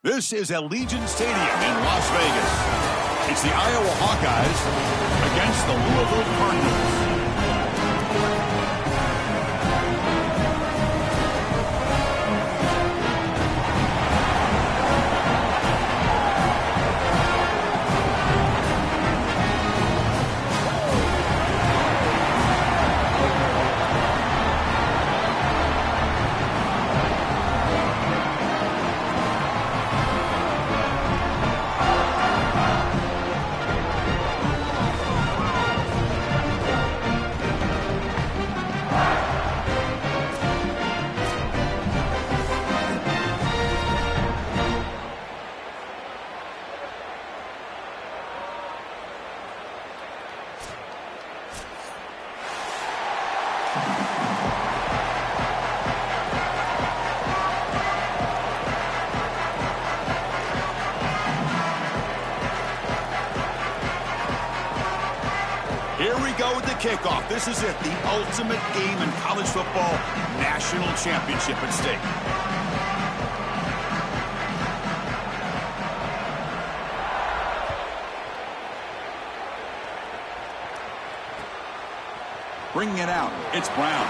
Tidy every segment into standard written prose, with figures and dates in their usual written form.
This is Allegiant Stadium in Las Vegas. It's the Iowa Hawkeyes against the Louisville Cardinals. Here we go with the kickoff. This is it, the ultimate game in college football, national championship at stake. Bringing it out, it's Brown.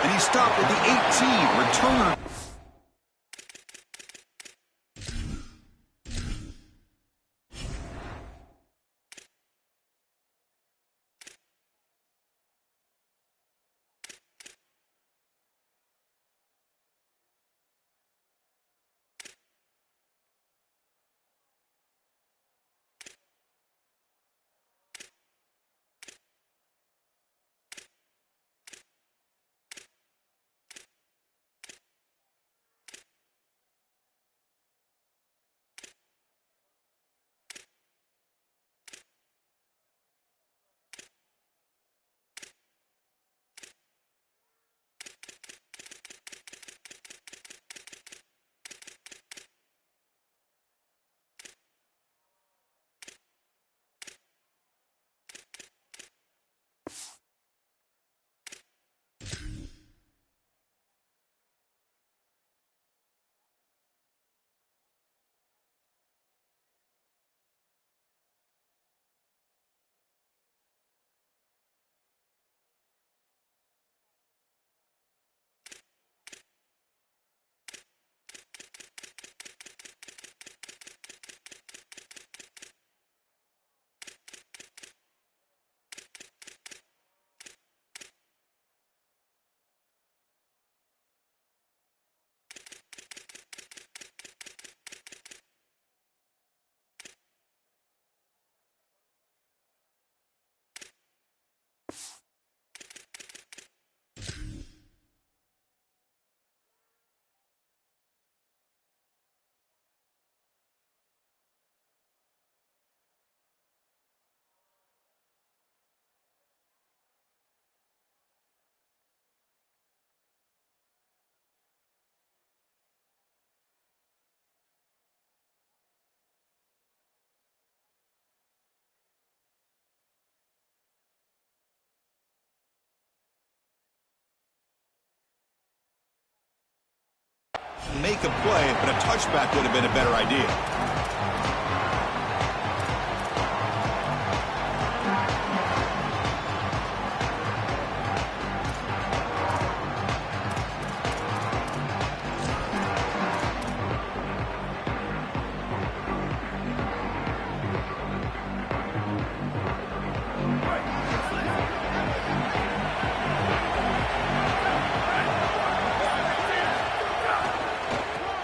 And he stopped at the 18, return. Make a play, but a touchback would have been a better idea.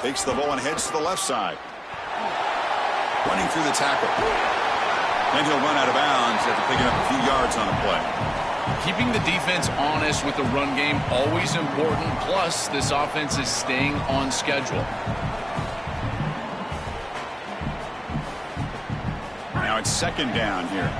Takes the ball and heads to the left side. Running through the tackle. Then he'll run out of bounds after picking up a few yards on a play. Keeping the defense honest with the run game, always important. Plus, this offense is staying on schedule. Now it's second down here.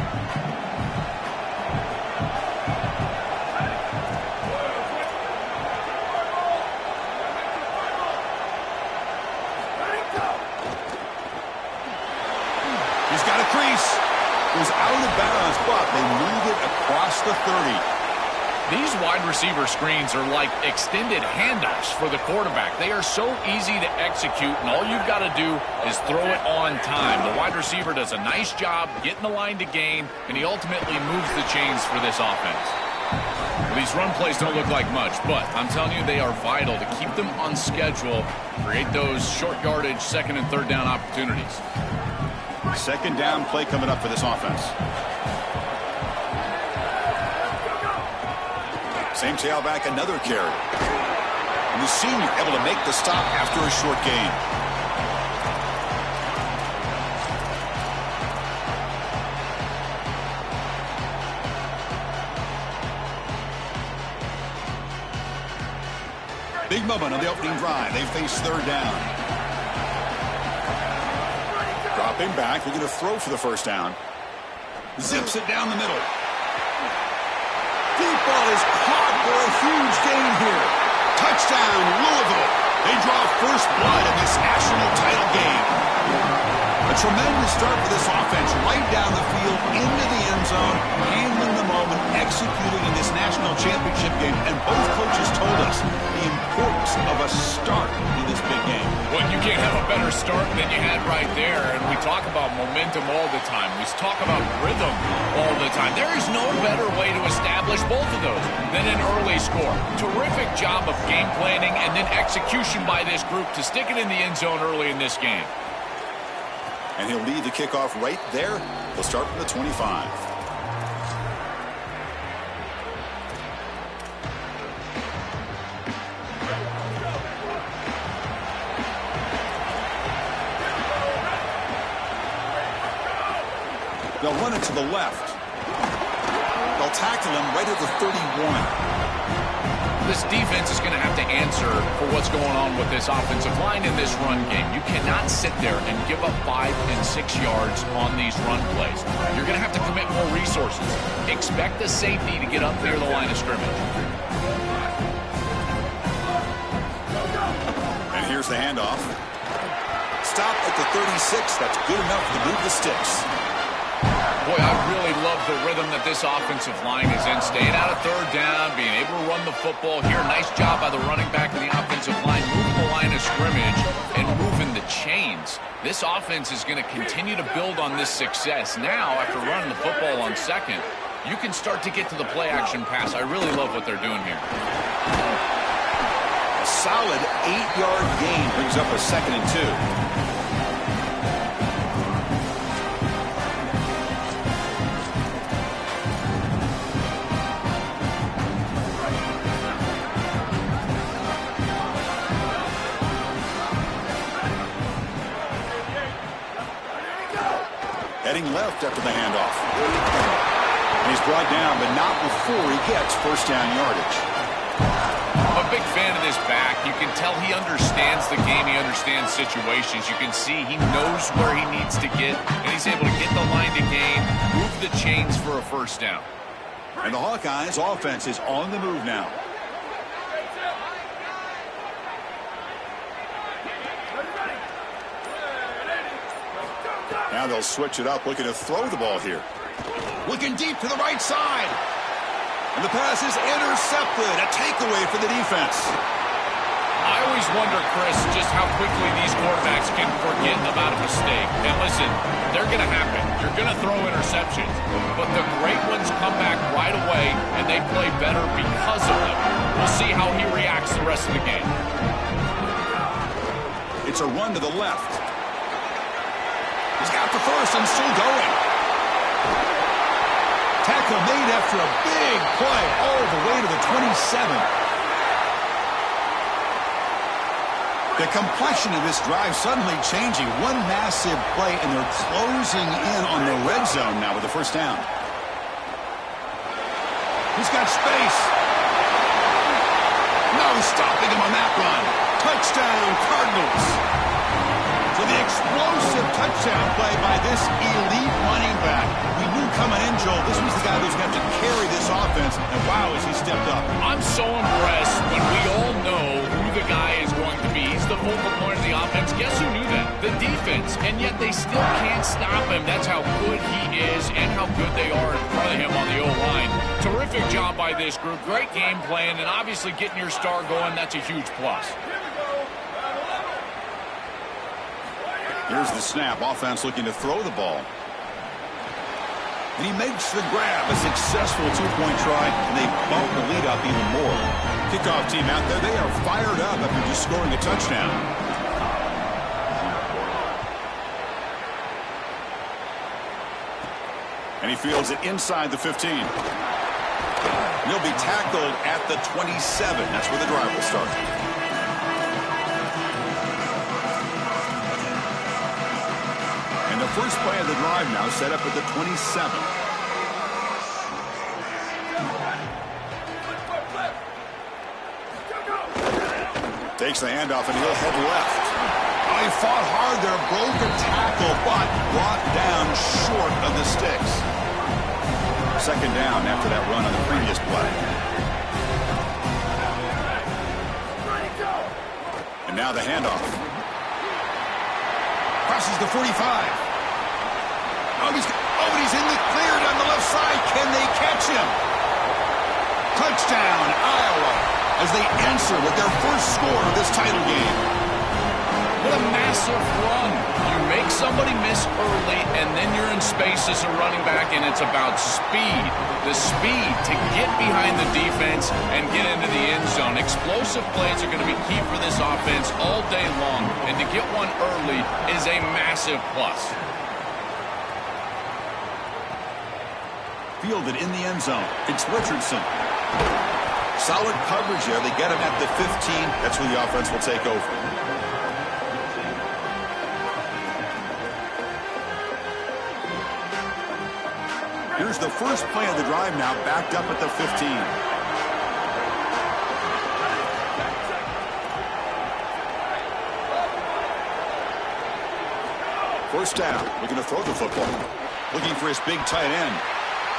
Got a crease. It was out of bounds, but they moved it across the 30. These wide receiver screens are like extended handoffs for the quarterback. They are so easy to execute, and all you've got to do is throw it on time. The wide receiver does a nice job getting the line to gain, and he ultimately moves the chains for this offense. Well, these run plays don't look like much, but I'm telling you they are vital to keep them on schedule, create those short yardage second and third down opportunities. Second down play coming up for this offense. Same tailback, another carry. And the senior able to make the stop after a short gain. Big moment on the opening drive. They face third down. Dropping back, looking to throw for the first down. Zips it down the middle. Deep ball is caught for a huge gain here. Touchdown, Louisville. They draw first blood in this national title game. A tremendous start for this offense, right down the field, into the end zone, handling the moment, executing in this national championship game. And both coaches told us the importance of a start in this big game. Well, you can't have a better start than you had right there. And we talk about momentum all the time. We talk about rhythm all the time. There is no better way to establish both of those than an early score. Terrific job of game planning and then execution by this group to stick it in the end zone early in this game. And he'll lead the kickoff right there. He'll start from the 25. They'll run it to the left. They'll tackle him right at the 31. This defense is going to have to answer for what's going on with this offensive line in this run game. You cannot sit there and give up 5 and 6 yards on these run plays. You're going to have to commit more resources. Expect the safety to get up near the line of scrimmage. And here's the handoff. Stop at the 36. That's good enough to move the sticks. Boy, I really love the rhythm that this offensive line is in. Staying out of third down, being able to run the football here. Nice job by the running back and the offensive line, moving the line of scrimmage and moving the chains. This offense is going to continue to build on this success. Now, after running the football on second, you can start to get to the play-action pass. I really love what they're doing here. A solid 8-yard gain brings up a 2nd and 2. Heading left after the handoff. And he's brought down, but not before he gets first down yardage. I'm a big fan of this back. You can tell he understands the game. He understands situations. You can see he knows where he needs to get, and he's able to get the line to gain, move the chains for a first down. And the Hawkeyes offense is on the move now. Now they'll switch it up, looking to throw the ball here. Looking deep to the right side. And the pass is intercepted. A takeaway for the defense. I always wonder, Chris, just how quickly these quarterbacks can forget about a mistake. And listen, they're going to happen. You're going to throw interceptions. But the great ones come back right away, and they play better because of them. We'll see how he reacts the rest of the game. It's a run to the left. He's got the first and still going. Tackle made after a big play all the way to the 27. The complexion of this drive suddenly changing. One massive play, and they're closing in on the red zone now with the first down. He's got space. No stopping him on that run. Touchdown, Cardinals. So the explosive touchdown play by this elite running back. We knew coming in, Joel, this was the guy who's going to have to carry this offense, and wow, has he stepped up. I'm so impressed when we all know who the guy is going to be. He's the focal point of the the offense. Guess who knew that? The defense. And yet they still can't stop him. That's how good he is and how good they are in front of him on the O-line. Terrific job by this group. Great game plan, and obviously getting your star going, that's a huge plus. Here's the snap. Offense looking to throw the ball. And he makes the grab. A successful two-point try, and they bump the lead up even more. Kickoff team out there, they are fired up after just scoring a touchdown. And he fields it inside the 15. He'll be tackled at the 27. That's where the drive will start. And the first play of the drive now set up at the 27. Takes the handoff, and he'll head left. Oh, he fought hard there, broke a tackle, but brought down short of the sticks. Second down after that run on the previous play. And now the handoff. Crosses the 45. Oh, he's in the clear down the left side. Can they catch him? Touchdown, Iowa, as they answer with their first score of this title game. What a massive run. You make somebody miss early, and then you're in space as a running back, and it's about speed. The speed to get behind the defense and get into the end zone. Explosive plays are going to be key for this offense all day long, and to get one early is a massive plus. Fielded in the end zone. It's Richardson. Solid coverage there. They get him at the 15. That's where the offense will take over. Here's the first play of the drive now, backed up at the 15. First down, looking to throw the football. Looking for his big tight end.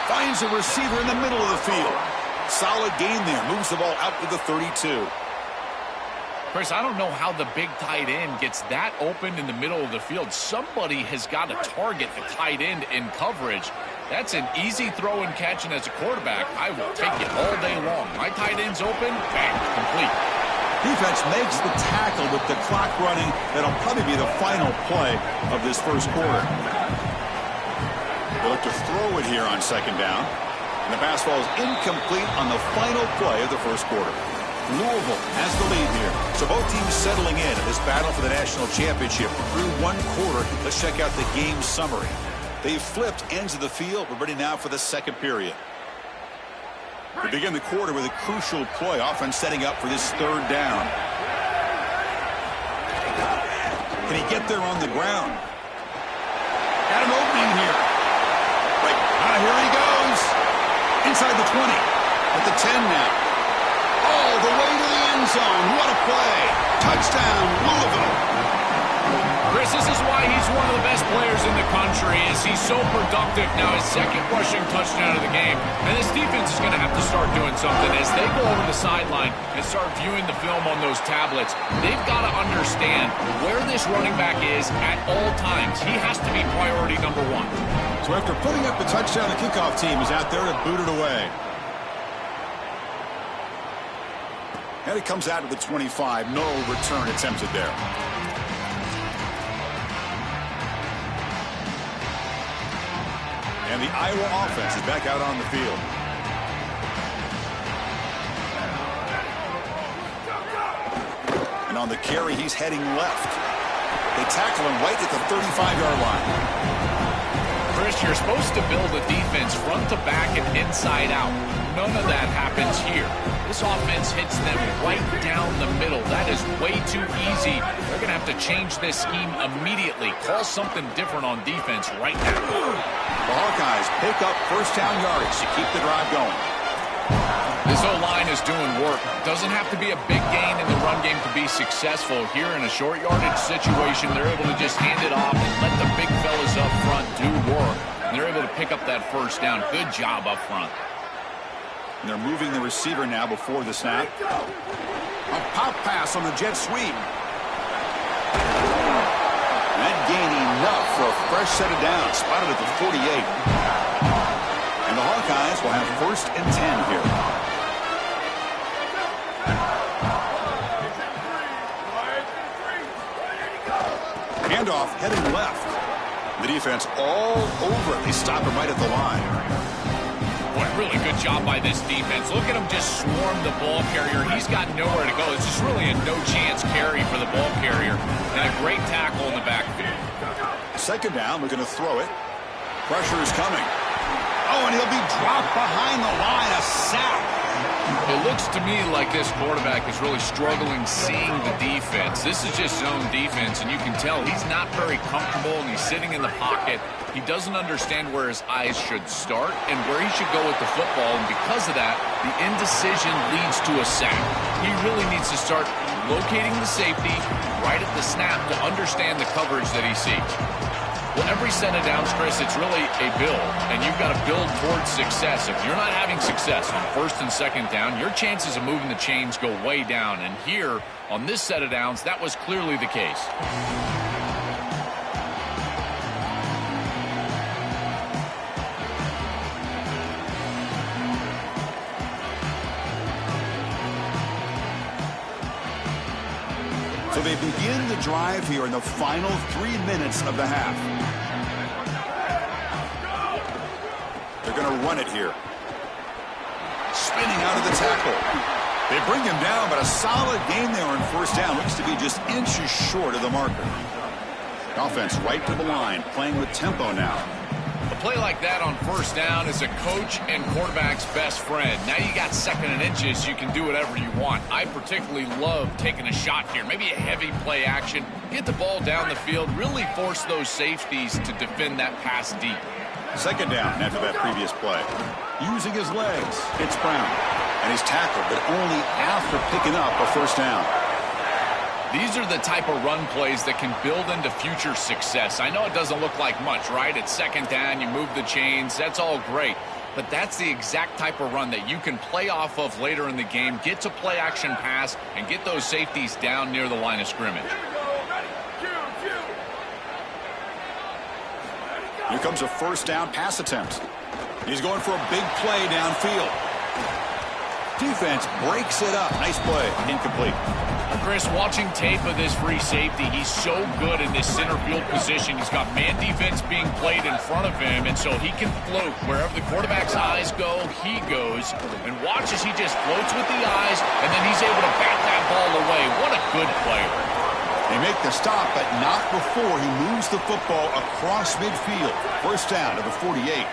Finds a receiver in the middle of the field. Solid gain there. Moves the ball out to the 32. Chris, I don't know how the big tight end gets that open in the middle of the field. Somebody has got to target the tight end in coverage. That's an easy throw and catch, and as a quarterback, I will take it all day long. My tight end's open, bang, complete. Defense makes the tackle with the clock running. That'll probably be the final play of this first quarter. They look to throw it here on second down. And the pass falls incomplete on the final play of the first quarter. Louisville has the lead here. So both teams settling in this battle for the national championship through one quarter. Let's check out the game summary. They've flipped ends of the field. We're ready now for the second period. We begin the quarter with a crucial play. Offense setting up for this third down. Can he get there on the ground? Got an opening here. Here he goes. Inside the 20. At the 10 now. All the way to the end zone. What a play. Touchdown, Louisville. Chris, this is why he's one of the best players in the country, is he's so productive. Now his second rushing touchdown of the game. And this defense is going to have to start doing something as they go over the sideline and start viewing the film on those tablets. They've got to understand where this running back is at all times. He has to be priority number one. So after putting up the touchdown, the kickoff team is out there to boot it away. And it comes out to the 25. No return attempted there. And the Iowa offense is back out on the field. And on the carry, he's heading left. They tackle him right at the 35-yard line. Chris, you're supposed to build a defense front to back and inside out. None of that happens here. This offense hits them right down the middle. That is way too easy. They're going to have to change this scheme immediately. Call something different on defense right now. The Hawkeyes pick up first down yardage to keep the drive going. This O-line is doing work. Doesn't have to be a big gain in the run game to be successful. Here in a short yardage situation, they're able to just hand it off and let the big fellas up front do work. And they're able to pick up that first down. Good job up front. And they're moving the receiver now before the snap. A pop pass on the jet sweep. enough for a fresh set of downs, spotted at the 48. And the Hawkeyes will have 1st and 10 here. Handoff heading left. The defense all over it. They stop him right at the line. Boy, really good job by this defense. Look at him just swarm the ball carrier. He's got nowhere to go. It's just really a no-chance carry for the ball carrier. And a great tackle in the backfield. 2nd down, we're going to throw it. Pressure is coming. Oh, and he'll be dropped behind the line. A sack. It looks to me like this quarterback is really struggling seeing the defense. This is just zone defense, and you can tell he's not very comfortable, and he's sitting in the pocket. He doesn't understand where his eyes should start and where he should go with the football, and because of that, the indecision leads to a sack. He really needs to start locating the safety right at the snap to understand the coverage that he sees. Well, every set of downs, Chris, it's really a build, and you've got to build towards success. If you're not having success on 1st and 2nd down, your chances of moving the chains go way down. And here, on this set of downs, that was clearly the case. So they begin the drive here in the final 3 minutes of the half. They're going to run it here. Spinning out of the tackle. They bring him down, but a solid gain there on 1st down. Looks to be just inches short of the marker. Offense right to the line, playing with tempo now. A play like that on 1st down is a coach and quarterback's best friend. Now you got 2nd and inches, you can do whatever you want. I particularly love taking a shot here, maybe a heavy play action, get the ball down the field, really force those safeties to defend that pass deep. 2nd down after that previous play. Using his legs, it's Brown. And he's tackled, but only after picking up a 1st down. These are the type of run plays that can build into future success. I know it doesn't look like much, right? It's 2nd down, you move the chains, that's all great. But that's the exact type of run that you can play off of later in the game, get to play action pass, and get those safeties down near the line of scrimmage. Here comes a 1st down pass attempt. He's going for a big play downfield. Defense breaks it up. Nice play. Incomplete. Chris, watching tape of this free safety, he's so good in this center field position. He's got man defense being played in front of him, and so he can float. Wherever the quarterback's eyes go, he goes. And watch as he just floats with the eyes, and then he's able to bat that ball away. What a good player. They make the stop, but not before he moves the football across midfield. 1st down to the 48.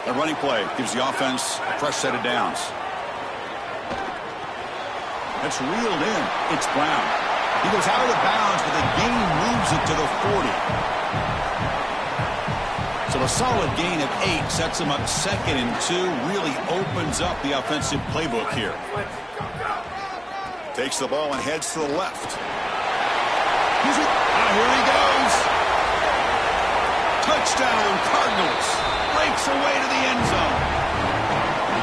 The running play gives the offense a fresh set of downs. That's reeled in. It's Brown. He goes out of the bounds, but the gain moves it to the 40. So a solid gain of 8 sets him up 2nd and 2. Really opens up the offensive playbook here. Takes the ball and heads to the left. Here he goes. Touchdown, Cardinals. Breaks away to the end zone.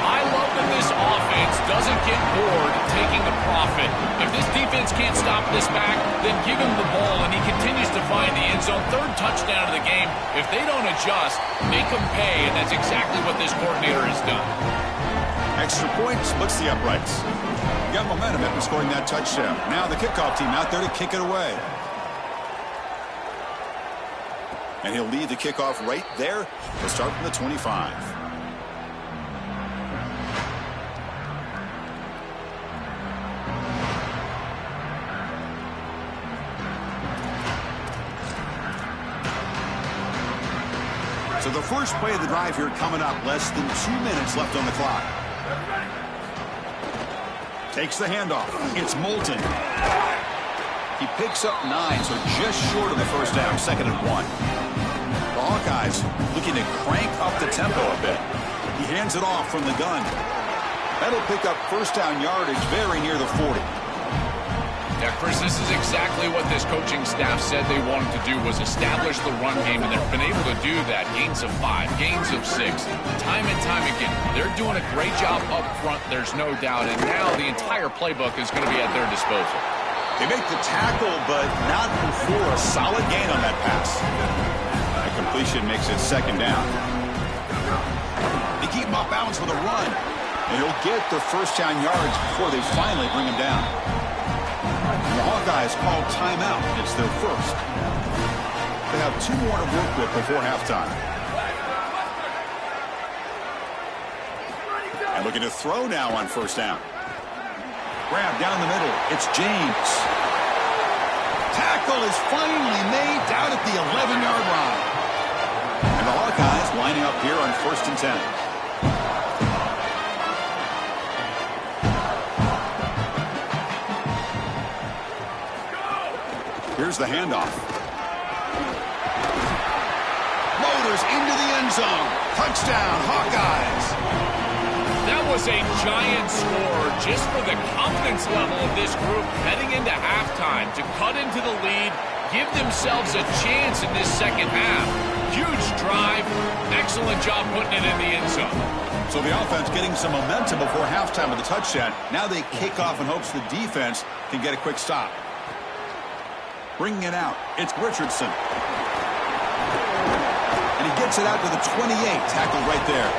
I love that this offense doesn't get bored taking the profit. If this defense can't stop this back, then give him the ball, and he continues to find the end zone. 3rd touchdown of the game. If they don't adjust, make them pay, and that's exactly what this coordinator has done. Extra point splits the uprights. You got momentum after scoring that touchdown. Now the kickoff team out there to kick it away. And he'll lead the kickoff right there. He'll start from the 25. So the first play of the drive here coming up. Less than 2 minutes left on the clock. Takes the handoff. It's Moulton. He picks up 9, so just short of the 1st down. 2nd and 1. The Hawkeyes looking to crank up the tempo a bit. He hands it off from the gun. That'll pick up 1st down yardage very near the 40. Yeah, Chris, this is exactly what this coaching staff said they wanted to do, was establish the run game, and they've been able to do that. Gains of 5, gains of 6, time and time again. They're doing a great job up front, there's no doubt, and now the entire playbook is going to be at their disposal. They make the tackle, but not before a solid gain on that pass. That completion makes it second down. They keep him off balance with a run. And he'll get the first down yards before they finally bring him down. And the Hawkeyes call timeout. It's their first. They have 2 more to work with before halftime. And looking to throw now on first down. Grab down the middle. It's James. Tackle is finally made down at the 11-yard line. And the Hawkeyes lining up here on first and 10. Here's the handoff. Motors into the end zone. Touchdown, Hawkeyes. That was a giant score just for the confidence level of this group heading into halftime to cut into the lead, give themselves a chance in this second half. Huge drive. Excellent job putting it in the end zone. So the offense getting some momentum before halftime with the touchdown. Now they kick off in hopes the defense can get a quick stop. Bringing it out, it's Richardson. And he gets it out to the 28, tackled right there.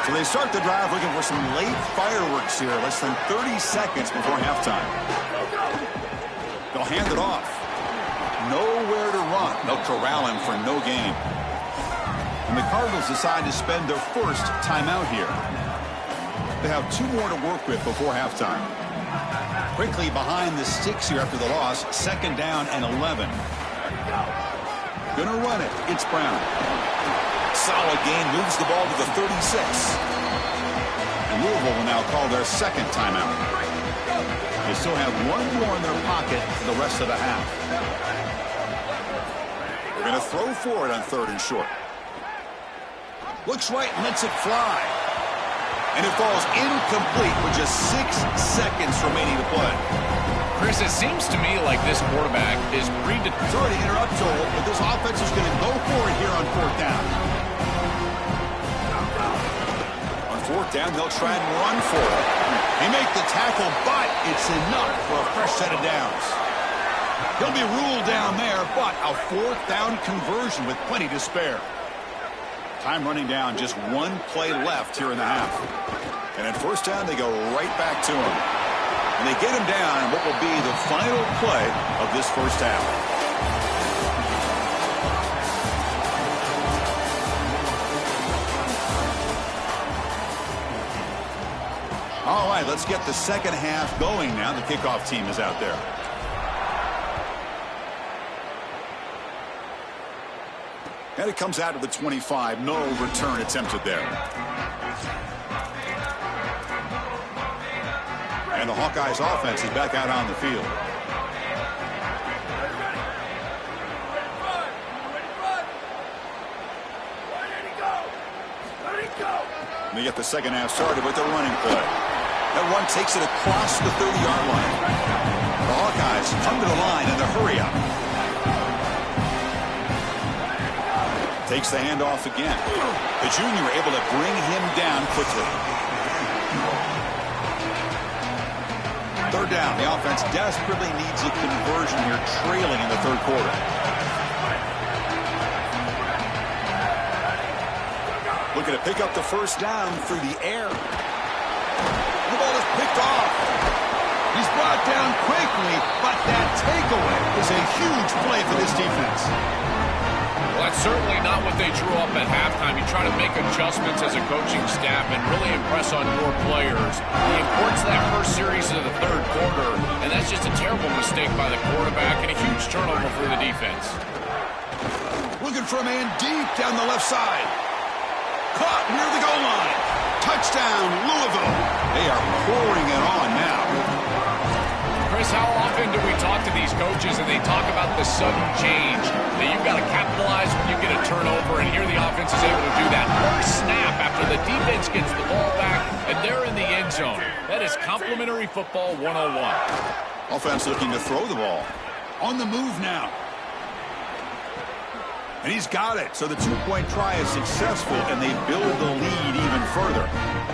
So they start the drive looking for some late fireworks here, less than 30 seconds before halftime. They'll hand it off. Nowhere to run. They'll corral him for no gain. And the Cardinals decide to spend their first timeout here. They have 2 more to work with before halftime. Quickly behind the sticks here after the loss. Second down and 11. Gonna run it. It's Brown. Solid gain. Moves the ball to the 36. And Louisville will now call their second timeout. They still have 1 more in their pocket for the rest of the half. They're gonna throw for it on 3rd and short. Looks right and lets it fly. And it falls incomplete with just 6 seconds remaining to play. Chris, it seems to me like this quarterback is predetermined. Sorry to interrupt, Joel, but this offense is going to go for it here on 4th down. On 4th down, they'll try and run for it. They make the tackle, but it's enough for a fresh set of downs. He'll be ruled down there, but a 4th down conversion with plenty to spare. Time running down, just 1 play left here in the half. And at first down, they go right back to him. And they get him down in what will be the final play of this first half. All right, let's get the second half going now. The kickoff team is out there. And it comes out to the 25. No return attempted there. And the Hawkeyes offense is back out on the field. And they get the second half started with their running play. That run takes it across the 30-yard line. The Hawkeyes come to the line in a hurry up. Takes the handoff again. The junior able to bring him down quickly. 3rd down. The offense desperately needs a conversion here, trailing in the 3rd quarter. Looking to pick up the first down through the air. The ball is picked off. He's brought down quickly, but that takeaway is a huge play for this defense. Well, that's certainly not what they drew up at halftime. You try to make adjustments as a coaching staff and really impress on your players. The importance of that first series of the 3rd quarter, and that's just a terrible mistake by the quarterback and a huge turnover for the defense. Looking for a man deep down the left side. Caught near the goal line. Touchdown, Louisville. They are pouring it on now. Chris, how often do we talk to these coaches and they talk about the sudden change, that you've got to capitalize when you get a turnover, and here the offense is able to do that. First snap after the defense gets the ball back, and they're in the end zone. That is complimentary football 101. Offense looking to throw the ball. On the move now. And he's got it. So the two-point try is successful, and they build the lead even further.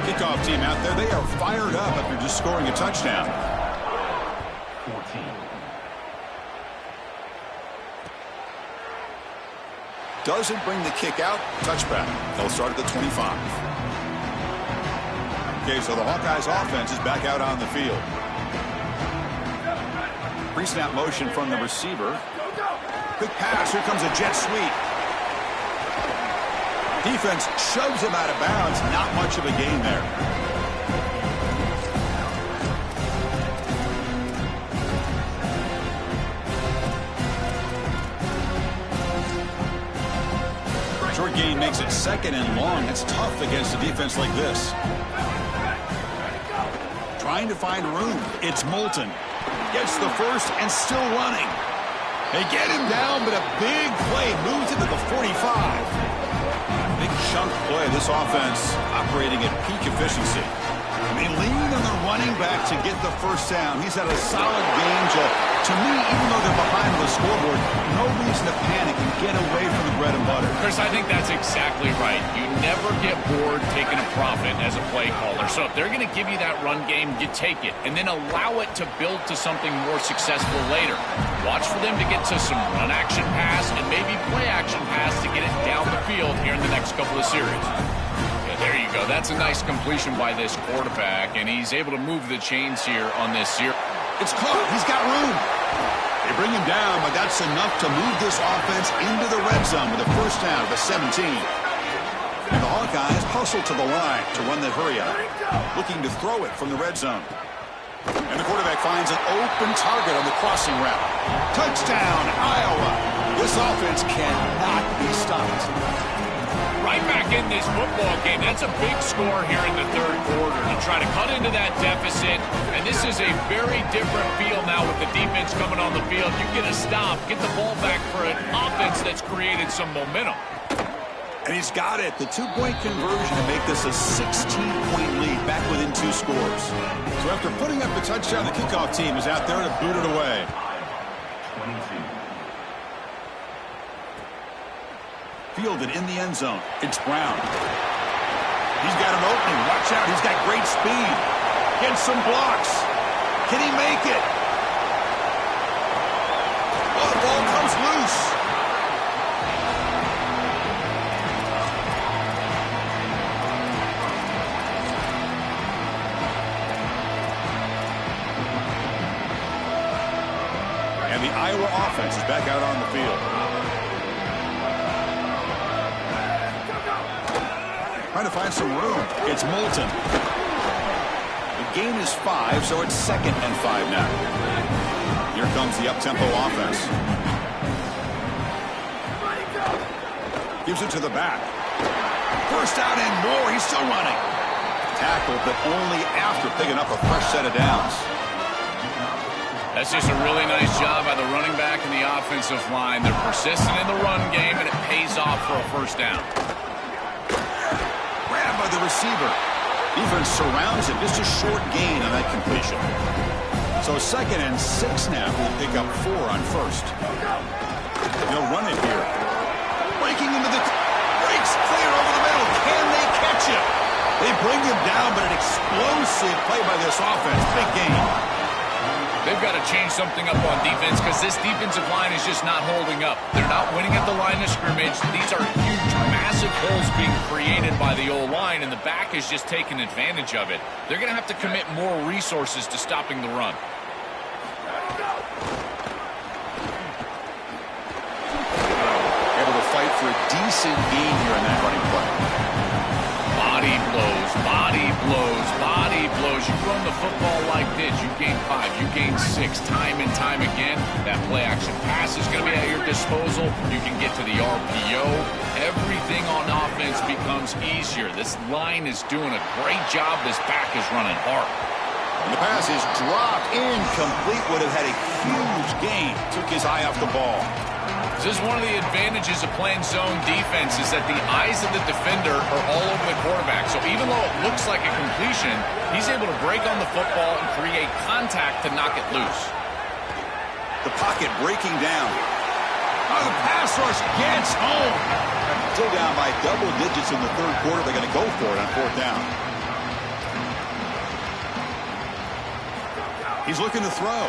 Kickoff team out there, they are fired up after just scoring a touchdown. 14. Doesn't bring the kick out. Touchback. They'll start at the 25. Okay, so the Hawkeyes offense is back out on the field. Pre-snap motion from the receiver. Quick pass. Here comes a jet sweep. Defense shoves him out of bounds. Not much of a gain there. Short gain makes it 2nd and long. It's tough against a defense like this. Trying to find room. It's Moulton. Gets the first and still running. They get him down, but a big play moves him to the 45. Big chunk play. This offense operating at peak efficiency. And they lean on the running back to get the first down. He's had a solid game, Joe. To me, even though they're behind the scoreboard, no reason to panic and get away from the bread and butter. Chris, I think that's exactly right. You never get bored taking a profit as a play caller. So if they're going to give you that run game, you take it. And then allow it to build to something more successful later. Watch for them to get to some run action pass and maybe play action pass to get it down the field here in the next couple of series. Yeah, there you go. That's a nice completion by this quarterback, and he's able to move the chains here on this series. It's caught. He's got room. They bring him down, but that's enough to move this offense into the red zone with a first down at the 17. And the Hawkeyes hustle to the line to run that hurry out, looking to throw it from the red zone. And the quarterback finds an open target on the crossing route. Touchdown, Iowa. This offense cannot be stopped. Right back in this football game. That's a big score here in the third quarter to try to cut into that deficit. And this is a very different feel now with the defense coming on the field. You get a stop, get the ball back for an offense that's created some momentum. And he's got it. The two-point conversion to make this a 16-point lead back within 2 scores. So after putting up the touchdown, the kickoff team is out there to boot it away. 22. Fielded in the end zone. It's Brown. He's got an opening. Watch out. He's got great speed. Gets some blocks. Can he make it? Oh, the ball comes loose. And the Iowa offense is back out on the field. Trying to find some room. It's Moulton. The gain is 5, so it's 2nd and 5 now. Here comes the up-tempo offense. Gives it to the back. First out and more. He's still running. Tackled, but only after picking up a fresh set of downs. That's just a really nice job by the running back and the offensive line. They're persistent in the run game, and it pays off for a first down. By the receiver. Defense surrounds him. Just a short gain on that completion. So 2nd and 6 now. We'll pick up 4 on first. They'll run it here. Breaking into the... Breaks clear over the middle. Can they catch him? They bring him down, but an explosive play by this offense. Big gain. They've got to change something up on defense because this defensive line is just not holding up. They're not winning at the line of scrimmage. These are huge, massive holes being created by the O-line, and the back is just taking advantage of it. They're going to have to commit more resources to stopping the run. Able to fight for a decent gain here in that running play. Body blows, body blows, body blows. You run the football like this, you gain 5, you gain 6, time and time again. That play-action pass is going to be at your disposal. You can get to the RPO. Everything on offense becomes easier. This line is doing a great job. This back is running hard. And the pass is dropped incomplete. Would have had a huge gain. Took his eye off the ball. This is one of the advantages of playing zone defense is that the eyes of the defender are all over the quarterback. So even though it looks like a completion, he's able to break on the football and create contact to knock it loose. The pocket breaking down. Oh, the pass rush gets home. Still down by double digits in the third quarter. They're going to go for it on fourth down. He's looking to throw.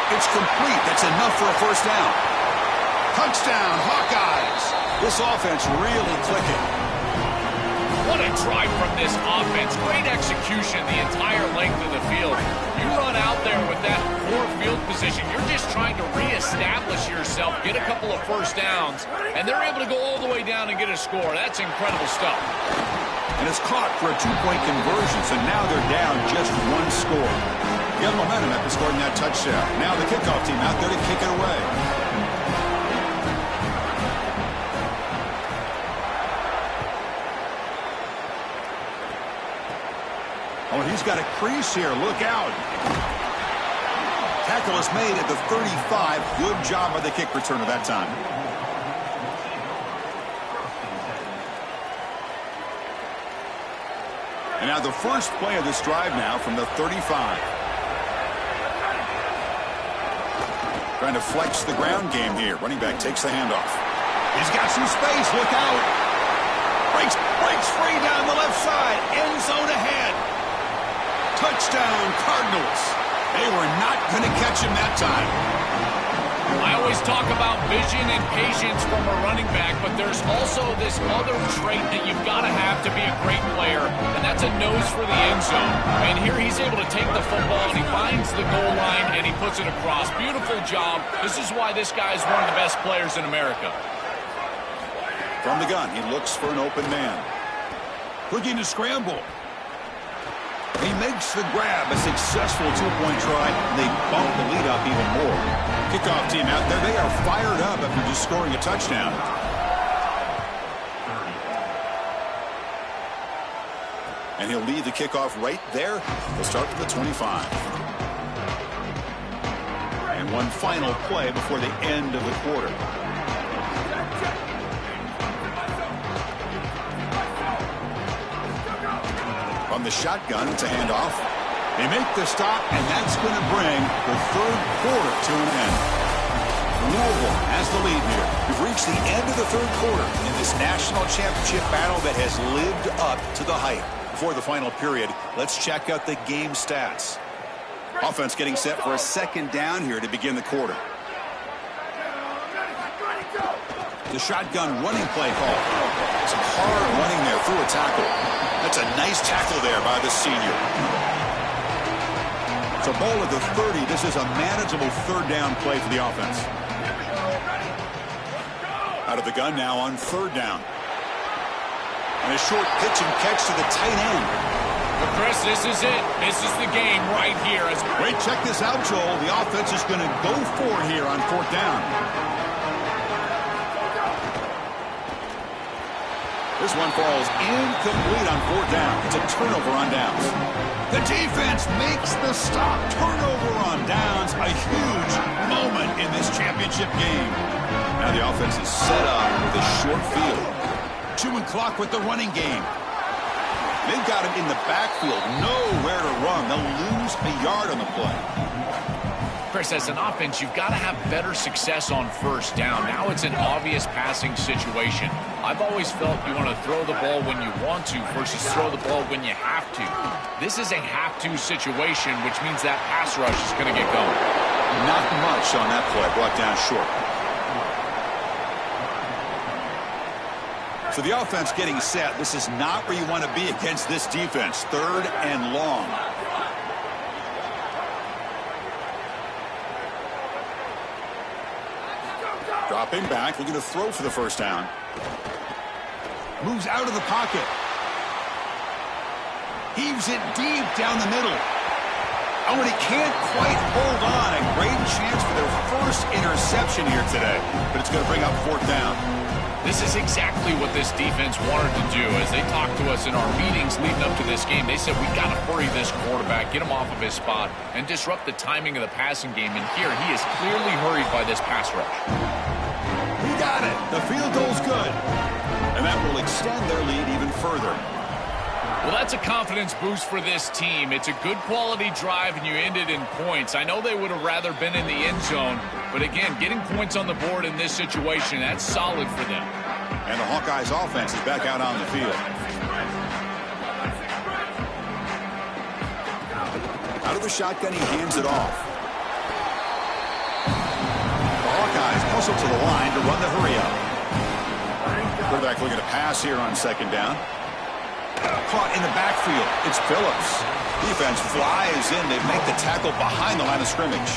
It's complete. That's enough for a first down. Touchdown, Hawkeyes. This offense really clicking. What a drive from this offense. Great execution the entire length of the field. You run out there with that poor field position. You're just trying to reestablish yourself, get a couple of first downs, and they're able to go all the way down and get a score. That's incredible stuff. And it's caught for a two-point conversion, so now they're down just one score. You got momentum after scoring that touchdown. Now the kickoff team out there to kick it away. Oh, he's got a crease here. Look out. Tackle is made at the 35. Good job by the kick returner that time. And now the first play of this drive now from the 35. Trying to flex the ground game here. Running back takes the handoff. He's got some space. Look out. Breaks free down the left side. End zone ahead. Touchdown, Cardinals. They were not going to catch him that time. I always talk about vision and patience from a running back, but there's also this other trait that you've got to have to be a great player, and that's a nose for the end zone. And here he's able to take the football, and he finds the goal line, and he puts it across. Beautiful job. This is why this guy is one of the best players in America. From the gun, he looks for an open man. Looking to scramble. He makes the grab, a successful two-point try, and they bump the lead up even more. Kickoff team out there, they are fired up after just scoring a touchdown. And he'll lead the kickoff right there. They'll start from the 25. And one final play before the end of the quarter. From the shotgun to handoff. They make the stop, and that's going to bring the third quarter to an end. Louisville has the lead here. We've reached the end of the third quarter in this national championship battle that has lived up to the hype. Before the final period, let's check out the game stats. Offense getting set for a second down here to begin the quarter. The shotgun running play call. Some hard running there through a tackle. That's a nice tackle there by the senior. It's a ball at the 30. This is a manageable third down play for the offense. Out of the gun now on third down. And a short pitch and catch to the tight end. Well, Chris, this is it. This is the game right here. Wait, check this out, Joel. The offense is going to go for it here on fourth down. This one falls incomplete on fourth down. It's a turnover on downs. The defense makes the stop. Turnover on downs. A huge moment in this championship game. Now the offense is set up with a short field. Chewing clock with the running game. They've got him in the backfield. Nowhere to run. They'll lose a yard on the play. Chris, as an offense, you've got to have better success on first down. Now it's an obvious passing situation. I've always felt you want to throw the ball when you want to versus throw the ball when you have to. This is a have-to situation, which means that pass rush is going to get going. Not much on that play. Brought down short. So the offense getting set. This is not where you want to be against this defense. Third and long. Dropping back, looking to throw for the first down. Moves out of the pocket. Heaves it deep down the middle. Oh, and he can't quite hold on. A great chance for their first interception here today. But it's going to bring up fourth down. This is exactly what this defense wanted to do. As they talked to us in our meetings leading up to this game, they said, we've got to hurry this quarterback, get him off of his spot, and disrupt the timing of the passing game. And here, he is clearly hurried by this pass rush. He got it. The field goal's good. And that will extend their lead even further. Well, that's a confidence boost for this team. It's a good quality drive, and you ended in points. I know they would have rather been in the end zone, but again, getting points on the board in this situation, that's solid for them. And the Hawkeyes offense is back out on the field. Out of the shotgun, he hands it off. The Hawkeyes hustle to the line to run the hurry-up. Quarterback looking to pass here on second down. Caught in the backfield. It's Phillips. Defense flies in. They make the tackle behind the line of scrimmage.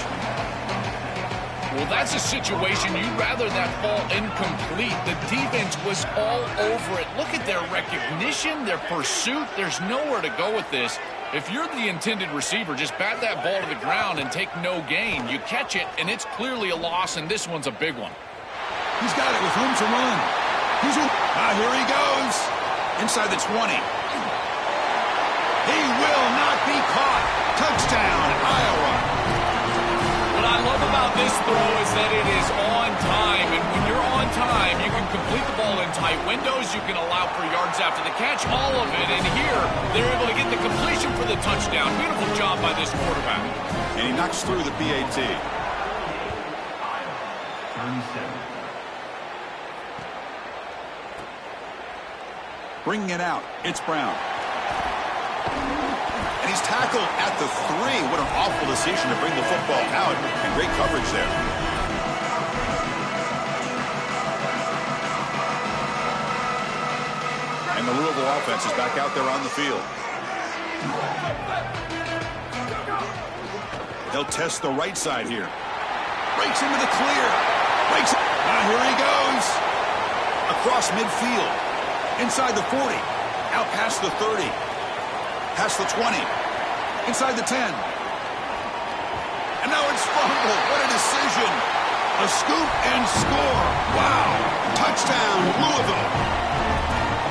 Well, that's a situation you'd rather that fall incomplete. The defense was all over it. Look at their recognition, their pursuit. There's nowhere to go with this. If you're the intended receiver, just bat that ball to the ground and take no gain. You catch it, and it's clearly a loss, and this one's a big one. He's got it with room to run. Here he goes. Inside the 20. He will not be caught. Touchdown, Iowa. What I love about this throw is that it is on time, and when you're on time, you can complete the ball in tight windows, you can allow for yards after the catch, all of it, and here, they're able to get the completion for the touchdown. Beautiful job by this quarterback. And he knocks through the PAT. 37. Bringing it out, it's Brown. And he's tackled at the 3. What an awful decision to bring the football out. And great coverage there. And the Louisville offense is back out there on the field. They'll test the right side here. Breaks into the clear. Breaks it. Here he goes. Across midfield. Inside the 40. Out past the 30. Past the 20. Inside the 10. And now it's fumbled. What a decision. A scoop and score. Wow. Touchdown, Louisville.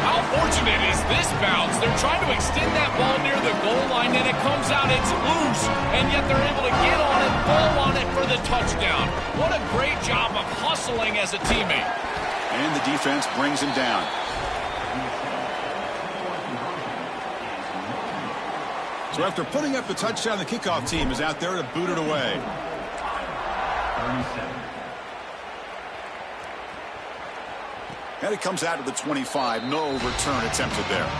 How fortunate is this bounce? They're trying to extend that ball near the goal line, and it comes out, it's loose, and yet they're able to get on it, fall on it for the touchdown. What a great job of hustling as a teammate. And the defense brings him down. So after putting up the touchdown, the kickoff team is out there to boot it away. 37. And it comes out to the 25. No return attempted there.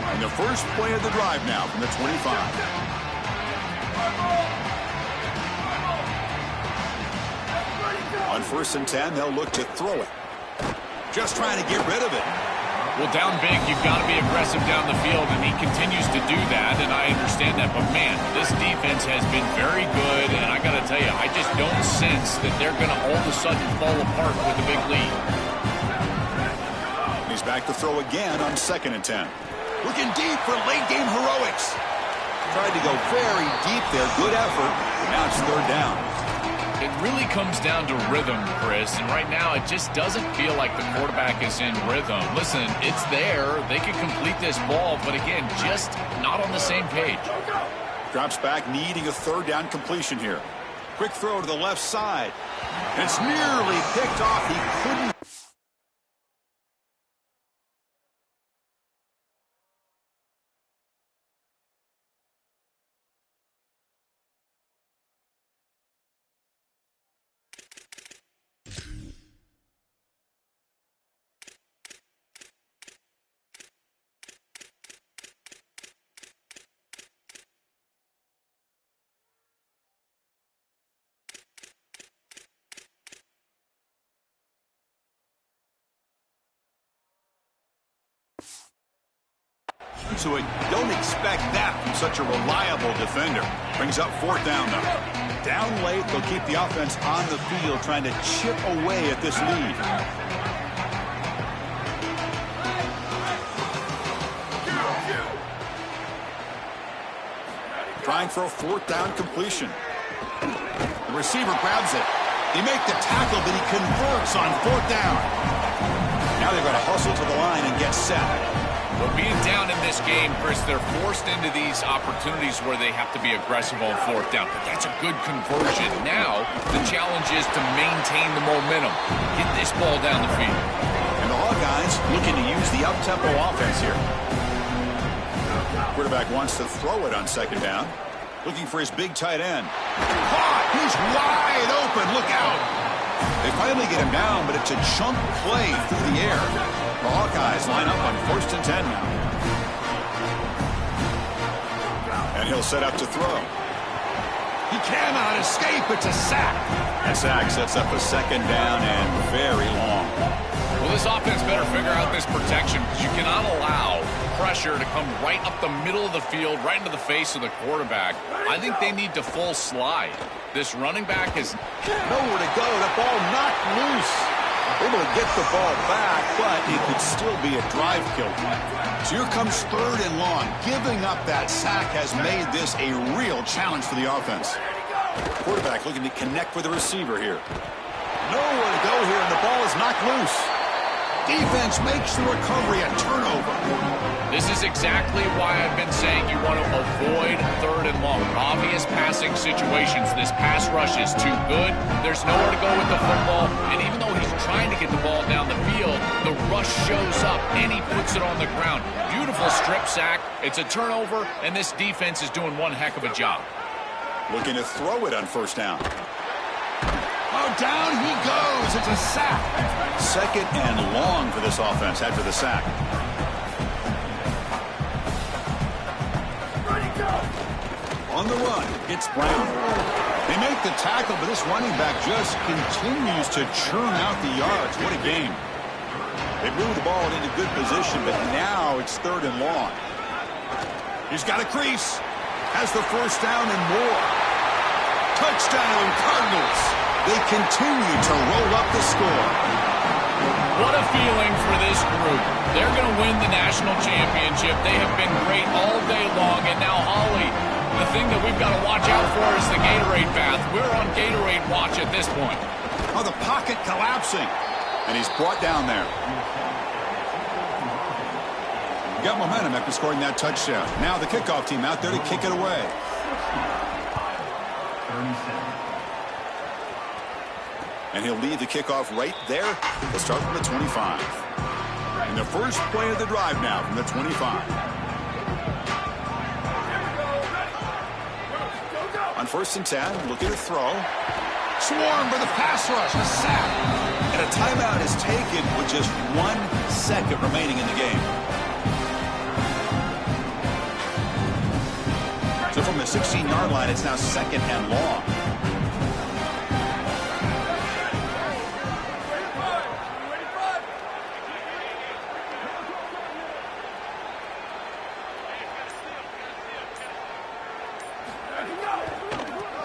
And the first play of the drive now from the 25. On 1st and 10, they'll look to throw it. Just trying to get rid of it. Well, down big, you've got to be aggressive down the field, and he continues to do that, and I understand that. But, man, this defense has been very good, and I got to tell you, I just don't sense that they're going to all of a sudden fall apart with a big lead. He's back to throw again on 2nd and 10. Looking deep for late-game heroics. Tried to go very deep there. Good effort. Now it's 3rd down. It really comes down to rhythm, Chris, and right now it just doesn't feel like the quarterback is in rhythm. Listen, it's there. They can complete this ball, but again, just not on the same page. Drops back, needing a 3rd down completion here. Quick throw to the left side. It's nearly picked off. He couldn't. So don't expect that from such a reliable defender. Brings up 4th down, though. Down late, they'll keep the offense on the field trying to chip away at this lead. Trying for a 4th down completion. The receiver grabs it. They make the tackle, but he converts on 4th down. Now they've got to hustle to the line and get set. But being down in this game, Chris, they're forced into these opportunities where they have to be aggressive on 4th down. But that's a good conversion. Now, the challenge is to maintain the momentum. Get this ball down the field. And the Hawkeyes looking to use the up-tempo offense here. Quarterback wants to throw it on second down. Looking for his big tight end. Caught! He's wide open. Look out! They finally get him down, but it's a chunk play through the air. The Hawkeyes line up on 1st and 10 now. And he'll set up to throw. He cannot escape. It's a sack. That sack sets up a second down and very long. Well, this offense better figure out this protection because you cannot allow pressure to come right up the middle of the field, right into the face of the quarterback. I think they need to full slide. This running back is nowhere to go. The ball knocked loose. Able to get the ball back, but it could still be a drive kill. So here comes 3rd and long. Giving up that sack has made this a real challenge for the offense. Quarterback looking to connect with the receiver here. Nowhere to go here, and the ball is knocked loose. Defense makes the recovery a turnover. This is exactly why I've been saying you want to avoid 3rd and long. Obvious passing situations. This pass rush is too good. There's nowhere to go with the football. And even though he's trying to get the ball down the field, the rush shows up and he puts it on the ground. Beautiful strip sack. It's a turnover, and this defense is doing one heck of a job. Looking to throw it on 1st down. Oh, down he goes. It's a sack. 2nd and long for this offense after the sack. On the run, it's Brown. They make the tackle, but this running back just continues to churn out the yards. What a game. They moved the ball into good position, but now it's 3rd and long. He's got a crease. Has the 1st down and more. Touchdown, Cardinals. They continue to roll up the score. What a feeling for this group. They're going to win the national championship. They have been great all day long. And now, Holly, the thing that we've got to watch out for is the Gatorade bath. We're on Gatorade watch at this point. Oh, the pocket collapsing. And he's brought down there. Got momentum after scoring that touchdown. Now the kickoff team out there to kick it away. 37. And he'll lead the kickoff right there. He'll start from the 25. And the first play of the drive now from the 25. On 1st and 10, looking to throw. Swarmed by the pass rush, a sack. And a timeout is taken with just 1 second remaining in the game. So from the 16-yard line, it's now 2nd and long.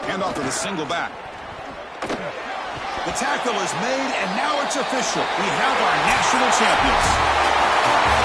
Handoff to the single back. The tackle is made, and now it's official. We have our national champions.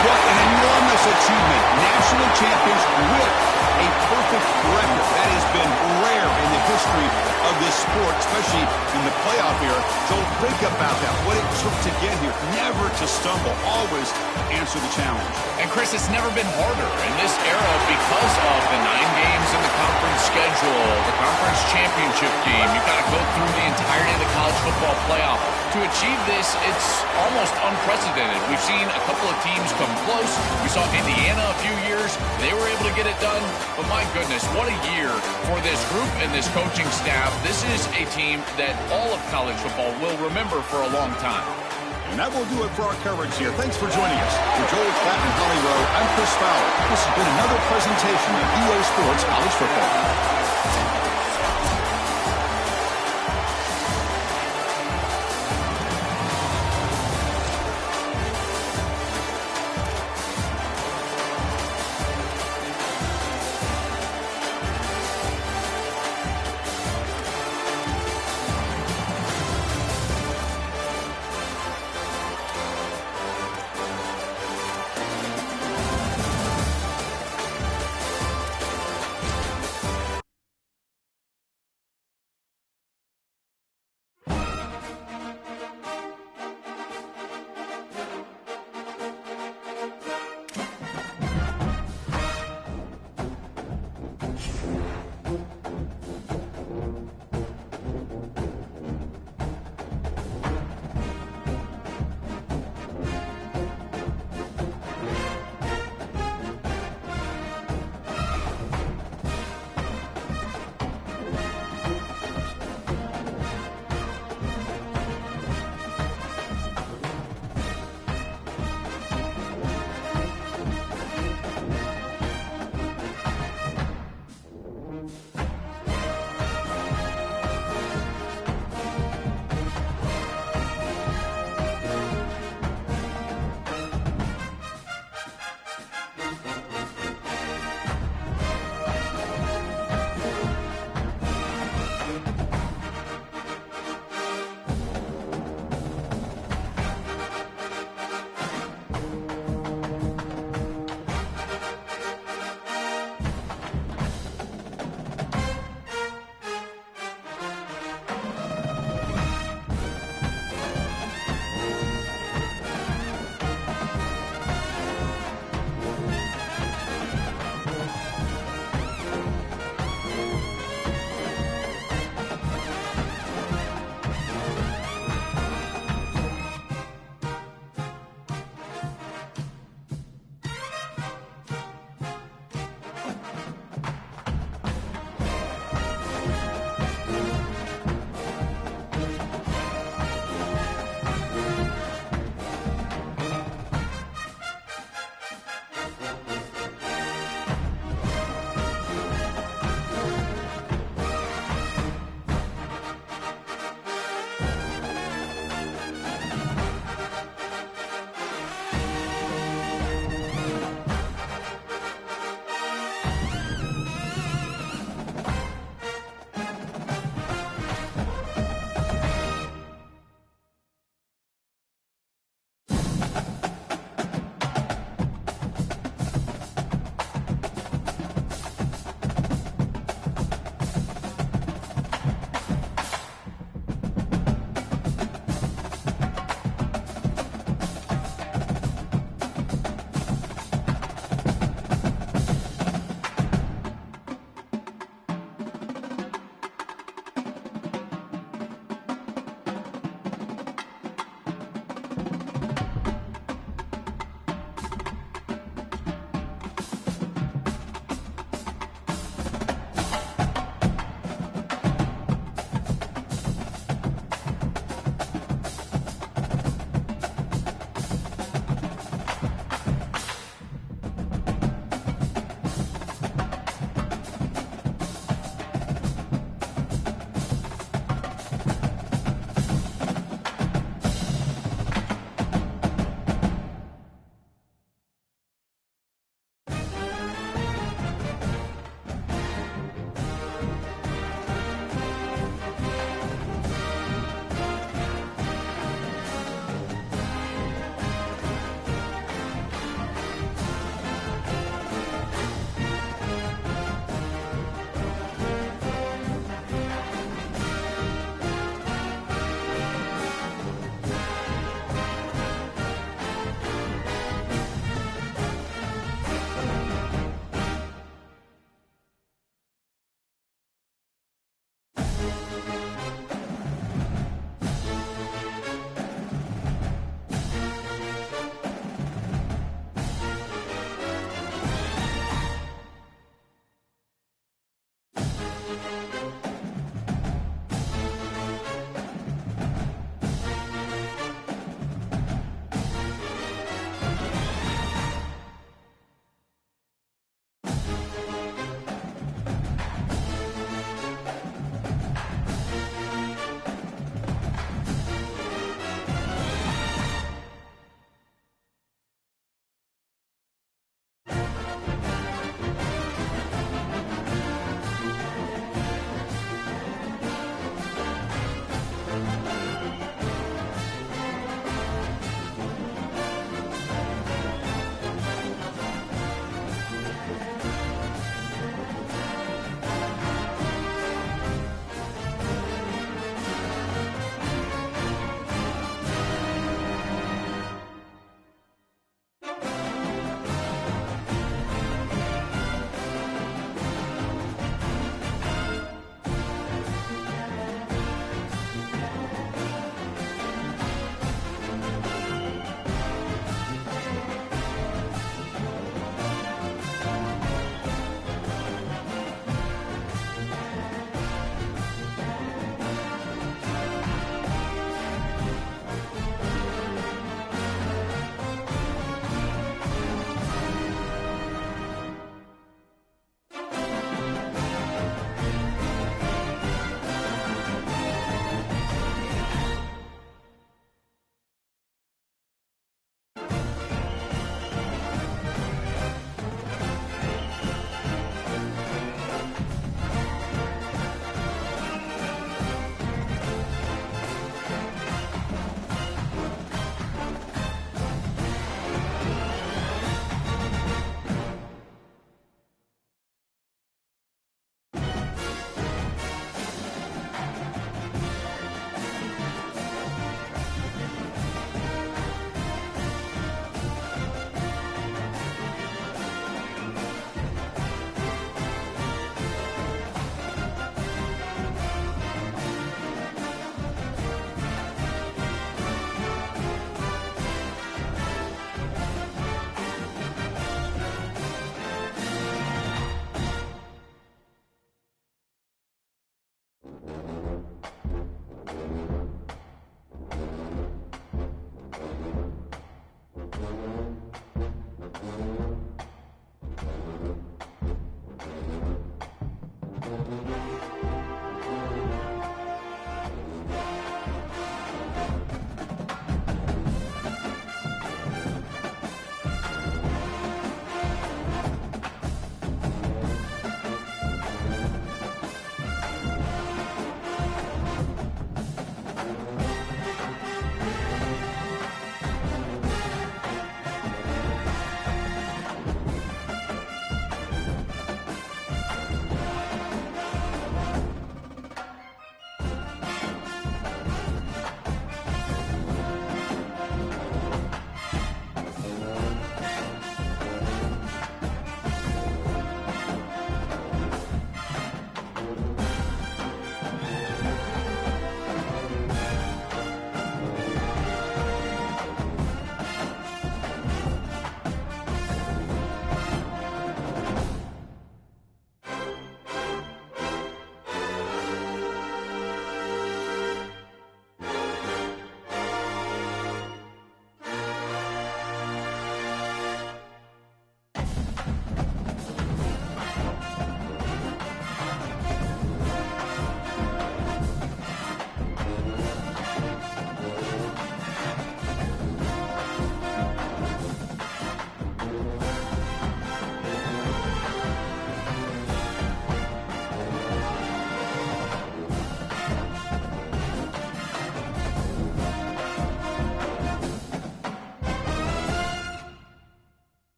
What an enormous achievement. National champions with a perfect record. That has been rare in the history of this sport, especially in the playoff era. So think about that, what it took to get here. Never to stumble, always answer the challenge. And Chris, it's never been harder in this era because of the 9 games in the conference schedule, the conference championship game. You've got to go through the entirety of the college football playoff. To achieve this, it's almost unprecedented. We've seen a couple of teams come close. We saw Indiana a few years. They were able to get it done. But my goodness, what a year for this group and this coaching staff. This is a team that all of college football will remember for a long time. And that will do it for our coverage here. Thanks for joining us. For Joel Klatt and Holly Rowe, I'm Chris Fowler. This has been another presentation of EA Sports College Football.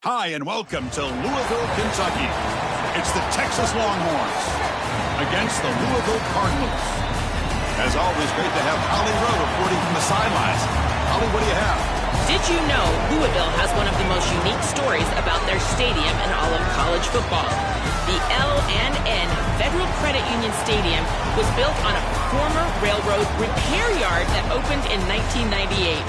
Hi, and welcome to Louisville, Kentucky. It's the Texas Longhorns against the Louisville Cardinals. As always, great to have Holly Rowe reporting from the sidelines. Holly, what do you have? Did you know Louisville has one of the most unique stories about their stadium in all of college football? The L&N Federal Credit Union Stadium was built on a former railroad repair yard that opened in 1998.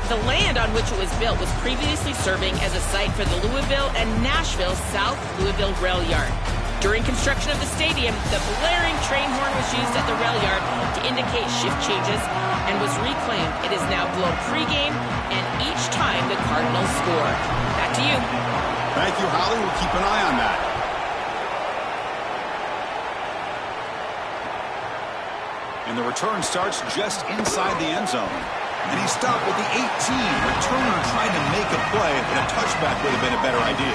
The land on which it was built was previously serving as a site for the Louisville and Nashville South Louisville Rail Yard. During construction of the stadium, the blaring train horn was used at the rail yard to indicate shift changes and was reclaimed. It is now blown pregame and each time the Cardinals score. Back to you. Thank you, Holly. We'll keep an eye on that. And the return starts just inside the end zone. And he stopped with the 18. Returner trying to make a play, but a touchback would have been a better idea.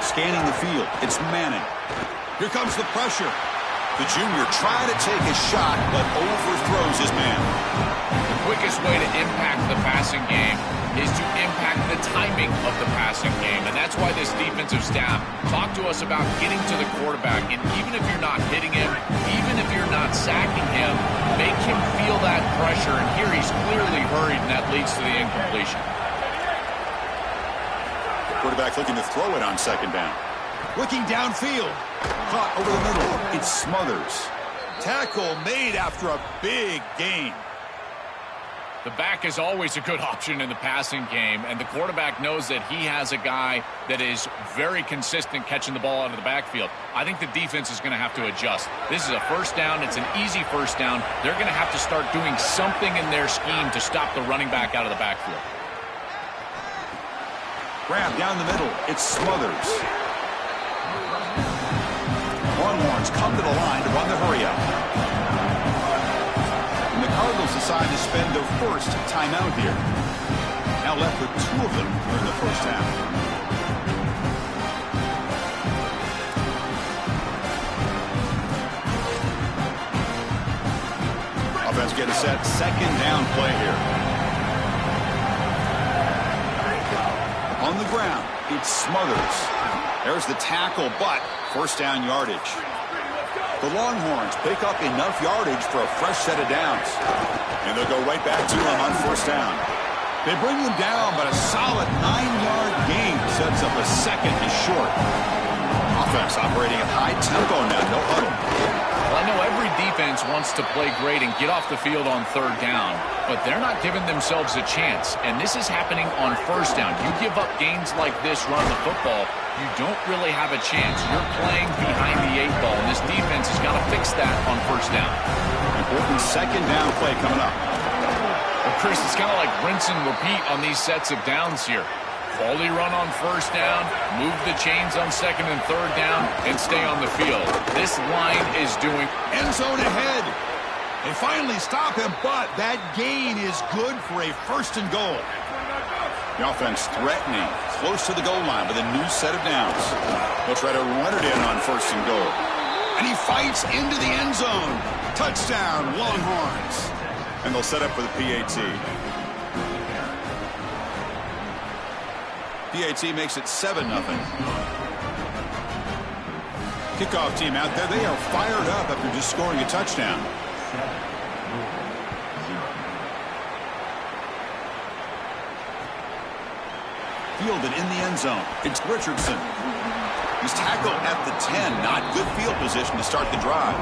Scanning the field, it's Manning. Here comes the pressure. The junior trying to take a shot, but overthrows his man. The quickest way to impact the passing game is to impact the timing of the passing game. And that's why this defensive staff talked to us about getting to the quarterback. And even if you're not hitting him, even if you're not sacking him, make him feel that pressure. And here he's clearly hurried, and that leads to the incompletion. Quarterback looking to throw it on second down. Looking downfield. Caught over the middle. It's Smothers. Tackle made after a big gain. The back is always a good option in the passing game, and the quarterback knows that he has a guy that is very consistent catching the ball out of the backfield. I think the defense is going to have to adjust. This is a first down. It's an easy first down. They're going to have to start doing something in their scheme to stop the running back out of the backfield. Grab down the middle. It's Smothers. Longhorns come to the line to run the hurry-up. And the Cardinals decide to spend their first timeout here. Now left with two of them during the first half. Offense getting set. Second down play here. On the ground, it's Smothers. There's the tackle, but first down yardage. The Longhorns pick up enough yardage for a fresh set of downs. And they'll go right back to him on first down. They bring him down, but a solid 9-yard gain sets up a second and short. Offense operating at high tempo now, no huddle. Well, I know every defense wants to play great and get off the field on third down, but they're not giving themselves a chance, and this is happening on first down. You give up gains like this running the football, you don't really have a chance. You're playing behind the 8 ball, and this defense has got to fix that on first down. Important second down play coming up. Well, Chris, it's kind of like rinse and repeat on these sets of downs here. Quality run on first down, move the chains on second and third down, and stay on the field. This line is doing... End zone ahead. They finally stop him, but that gain is good for a first and goal. The offense threatening, close to the goal line with a new set of downs. They'll try to run it in on first and goal. And he fights into the end zone. Touchdown, Longhorns. And they'll set up for the PAT. PAT makes it 7-0. Kickoff team out there. They are fired up after just scoring a touchdown. Fielded in the end zone. It's Richardson. He's tackled at the 10. Not good field position to start the drive.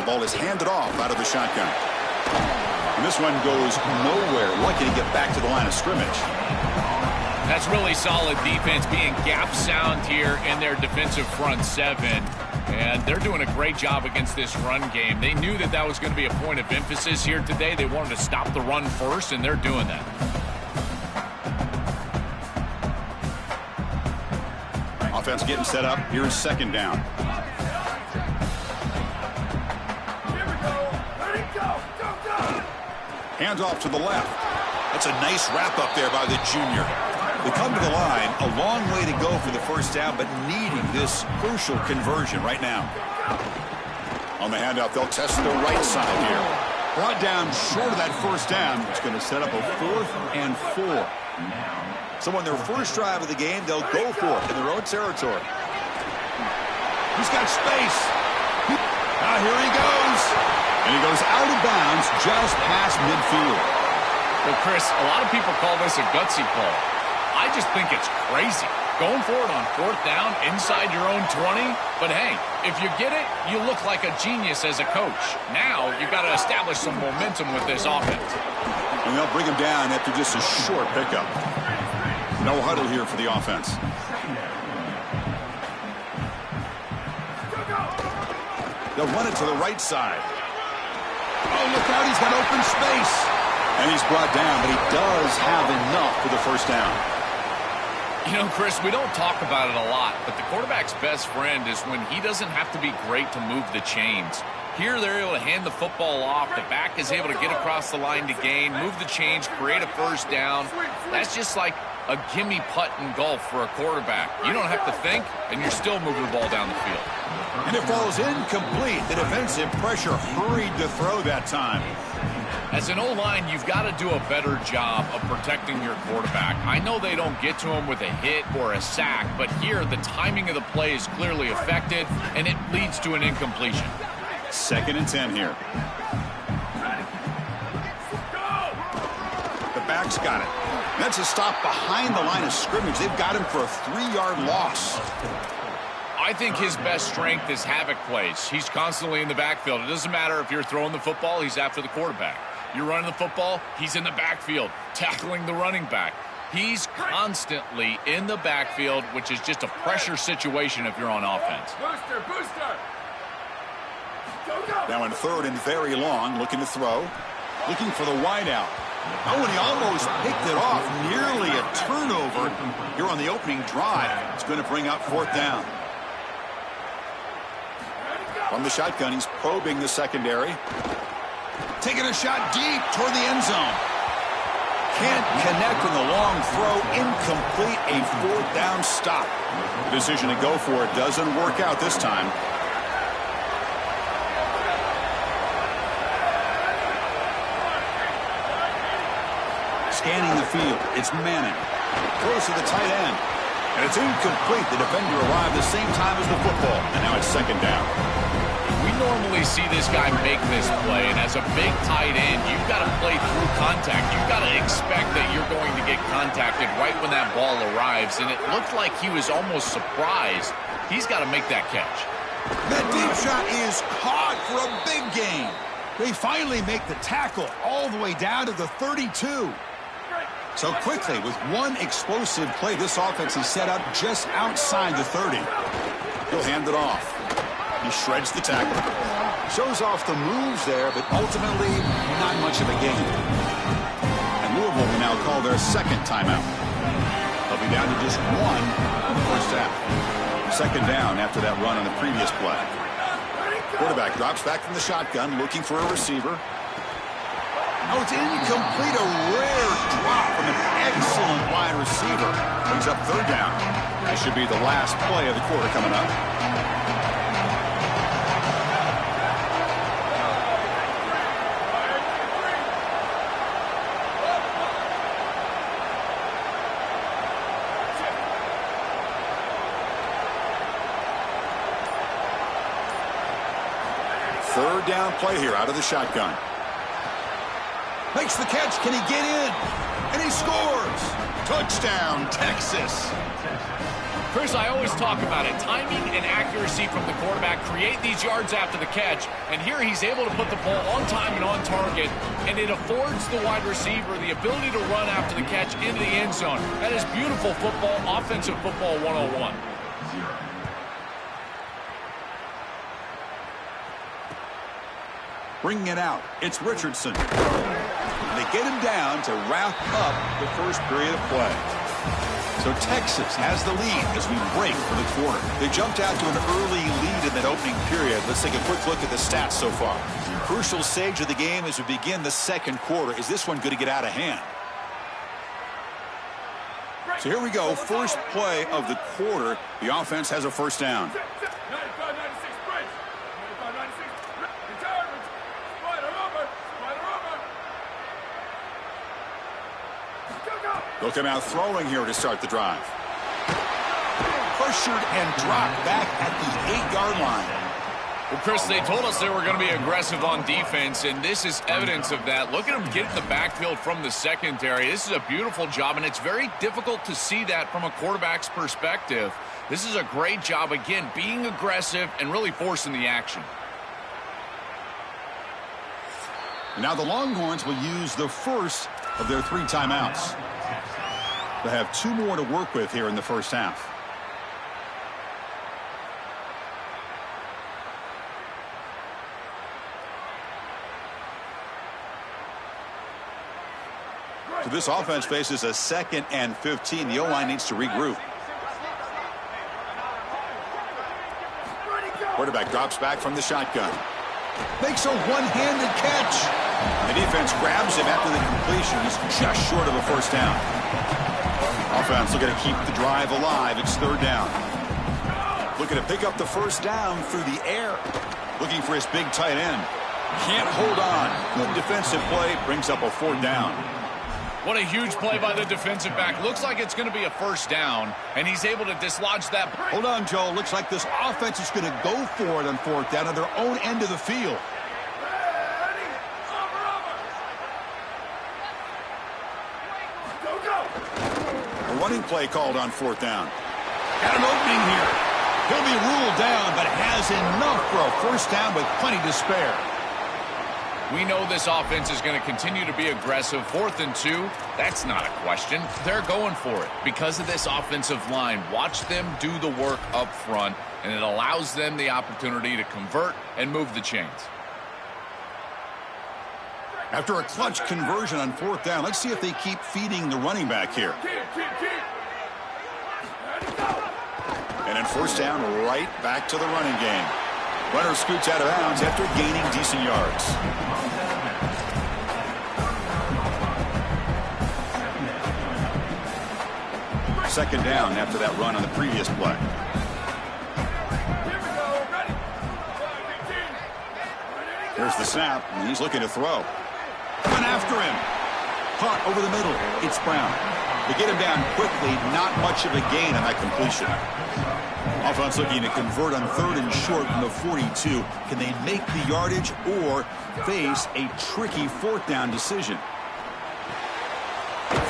Ball is handed off out of the shotgun. And this one goes nowhere. Lucky to get back to the line of scrimmage. That's really solid defense, being gap sound here in their defensive front seven. And they're doing a great job against this run game. They knew that that was going to be a point of emphasis here today. They wanted to stop the run first, and they're doing that. offense getting set up. Here's second down. Hands off to the left. That's a nice wrap up there by the junior. They come to the line, a long way to go for the first down, but needing this crucial conversion right now. On the handoff, they'll test the right side here. Brought down short of that first down. It's going to set up a 4th and 4. So on their first drive of the game, they'll go for it in their own territory. He's got space. Here he goes. And he goes out of bounds just past midfield. Well, Chris, a lot of people call this a gutsy call. I just think it's crazy. Going for it on 4th down inside your own 20. But hey, if you get it, you look like a genius as a coach. Now you've got to establish some momentum with this offense. And they'll bring him down after just a short pickup. No huddle here for the offense. They'll run it to the right side. Oh, look out, he's got open space. And he's brought down, but he does have enough for the first down. You know, Chris, we don't talk about it a lot, but the quarterback's best friend is when he doesn't have to be great to move the chains. Here, they're able to hand the football off. The back is able to get across the line to gain, move the chains, create a first down. That's just like a gimme putt in golf for a quarterback. You don't have to think, and you're still moving the ball down the field. And it falls incomplete. The defensive pressure hurried to throw that time. As an O-line, you've got to do a better job of protecting your quarterback. I know they don't get to him with a hit or a sack, but here the timing of the play is clearly affected, and it leads to an incompletion. 2nd and 10 here. The back's got it. That's a stop behind the line of scrimmage. They've got him for a 3-yard loss. I think his best strength is havoc plays. He's constantly in the backfield. It doesn't matter if you're throwing the football, he's after the quarterback. You're running the football, he's in the backfield, tackling the running back. He's constantly in the backfield, which is just a pressure situation if you're on offense. Booster. Now in 3rd and very long, looking to throw. Looking for the wideout. Oh, and he almost picked it off. Nearly a turnover here on the opening drive. It's going to bring up 4th down. From the shotgun, he's probing the secondary. Taking a shot deep toward the end zone. Can't connect on the long throw. Incomplete, a 4th down stop. The decision to go for it doesn't work out this time. Scanning the field, it's Manning. Throws to the tight end. And it's incomplete. The defender arrived the same time as the football. And now it's 2nd down. We normally see this guy make this play, and as a big tight end, you've got to play through contact. You've got to expect that you're going to get contacted right when that ball arrives, and it looked like he was almost surprised. He's got to make that catch. That deep shot is caught for a big gain. They finally make the tackle all the way down to the 32. So quickly, with one explosive play, this offense is set up just outside the 30. He'll hand it off. He shreds the tackle. Shows off the moves there, but ultimately not much of a gain. And Louisville will now call their 2nd timeout. They'll be down to just 1 in the first half. 2nd down after that run on the previous play. Quarterback drops back from the shotgun, looking for a receiver. Oh, it's incomplete. A rare drop from an excellent wide receiver. Brings up 3rd down. That should be the last play of the quarter coming up. Third down play here out of the shotgun. Makes the catch. Can he get in? And he scores. Touchdown, Texas. Chris, I always talk about it. Timing and accuracy from the quarterback create these yards after the catch. And here he's able to put the ball on time and on target. And it affords the wide receiver the ability to run after the catch into the end zone. That is beautiful football, offensive football 101. Bringing it out, it's Richardson. They get him down to wrap up the first period of play. So Texas has the lead as we break for the quarter. They jumped out to an early lead in that opening period. Let's take a quick look at the stats so far. Crucial stage of the game as we begin the second quarter. Is this one going to get out of hand? So here we go. First play of the quarter. The offense has a first down. They'll come out throwing here to start the drive. Pressured and dropped back at the 8-yard line. Well, Chris, they told us they were going to be aggressive on defense, and this is evidence of that. Look at them get in the backfield from the secondary. This is a beautiful job, and it's very difficult to see that from a quarterback's perspective. This is a great job, again, being aggressive and really forcing the action. Now the Longhorns will use the first of their 3 timeouts. They have 2 more to work with here in the first half. So this offense faces a 2nd and 15. The O-line needs to regroup. Quarterback drops back from the shotgun. Makes a one-handed catch. The defense grabs him after the completion. He's just short of a first down. Offense looking to keep the drive alive. It's 3rd down. Looking to pick up the first down through the air. Looking for his big tight end. Can't hold on. Good defensive play. Brings up a 4th down. What a huge play by the defensive back. Looks like it's going to be a first down, and he's able to dislodge that. Hold on, Joe. Looks like this offense is going to go for it on 4th down at their own end of the field. A running play called on 4th down. Got an opening here. He'll be ruled down, but has enough for a first down with plenty to spare. We know this offense is going to continue to be aggressive. 4th and 2, that's not a question. They're going for it because of this offensive line. Watch them do the work up front, and it allows them the opportunity to convert and move the chains. After a clutch conversion on 4th down, let's see if they keep feeding the running back here. And in first down, right back to the running game. Runner scoots out of bounds after gaining decent yards. Second down after that run on the previous play. There's the snap, and he's looking to throw. Run after him. Caught over the middle. It's Brown. They get him down quickly. Not much of a gain on that completion. Offense looking to convert on 3rd and short from the 42. Can they make the yardage or face a tricky 4th down decision?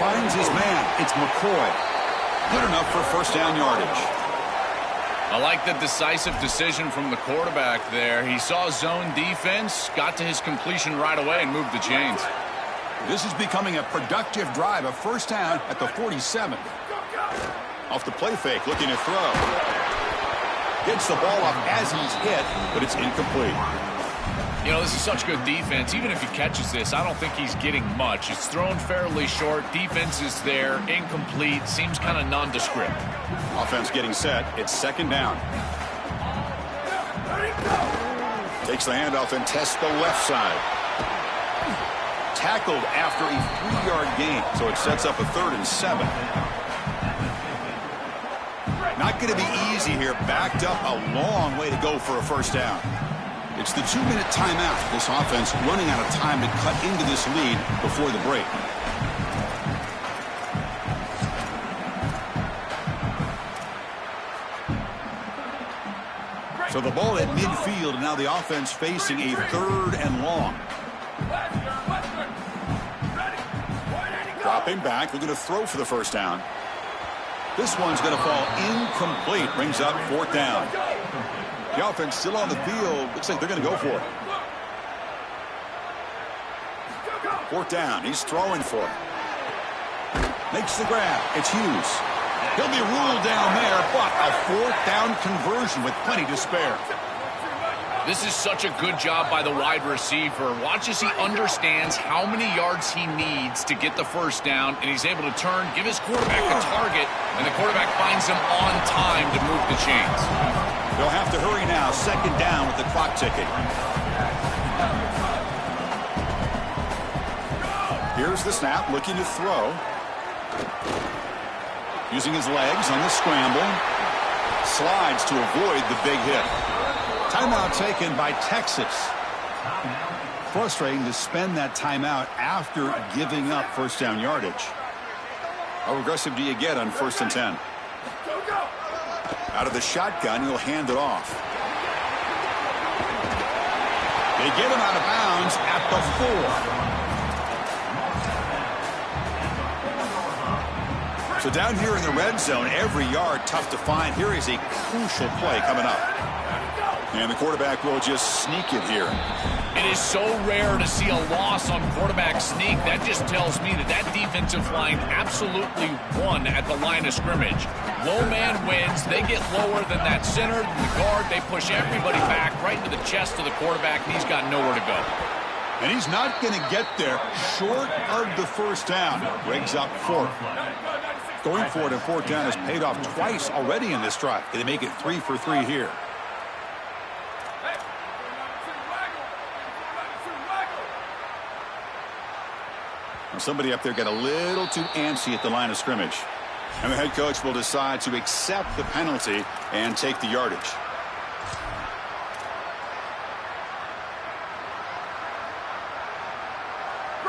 Finds his man. It's McCoy. Good enough for first down yardage. I like the decisive decision from the quarterback there. He saw zone defense, got to his completion right away, and moved the chains. This is becoming a productive drive. A first down at the 47. Off the play fake, looking to throw. Gets the ball up as he's hit, but it's incomplete. You know, this is such good defense. Even if he catches this, I don't think he's getting much. It's thrown fairly short. Defense is there. Incomplete. Seems kind of nondescript. Offense getting set. It's 2nd down. Takes the handoff and tests the left side. Tackled after a 3-yard gain, so it sets up a 3rd and 7. Not going to be easy here. Backed up a long way to go for a first down. It's the 2-minute timeout. This offense running out of time to cut into this lead before the break. So the ball at midfield, and now the offense facing a 3rd and long. Dropping back, looking to throw for the first down. This one's going to fall incomplete. Brings up 4th down. The offense still on the field. Looks like they're going to go for it. 4th down. He's throwing for it. Makes the grab. It's Hughes. He'll be ruled down there, but a 4th down conversion with plenty to spare. This is such a good job by the wide receiver. Watch as he understands how many yards he needs to get the first down, and he's able to turn, give his quarterback a target, and the quarterback finds him on time to move the chains. They'll have to hurry now. Second down with the clock ticking. Here's the snap, looking to throw. Using his legs on the scramble. Slides to avoid the big hit. Timeout taken by Texas. Frustrating to spend that timeout after giving up first down yardage. How aggressive do you get on 1st and 10? Out of the shotgun, he'll hand it off. They get him out of bounds at the 4. So down here in the red zone, every yard tough to find. Here is a crucial play coming up. And the quarterback will just sneak it here. It is so rare to see a loss on quarterback sneak. That just tells me that defensive line absolutely won at the line of scrimmage. Low man wins. They get lower than that center, the guard. They push everybody back right to the chest of the quarterback, and he's got nowhere to go. And he's not going to get there short of the first down. Brings up 4th. Going for it on 4th down has paid off twice already in this drive. They make it 3 for 3 here. Somebody up there got a little too antsy at the line of scrimmage. And the head coach will decide to accept the penalty and take the yardage.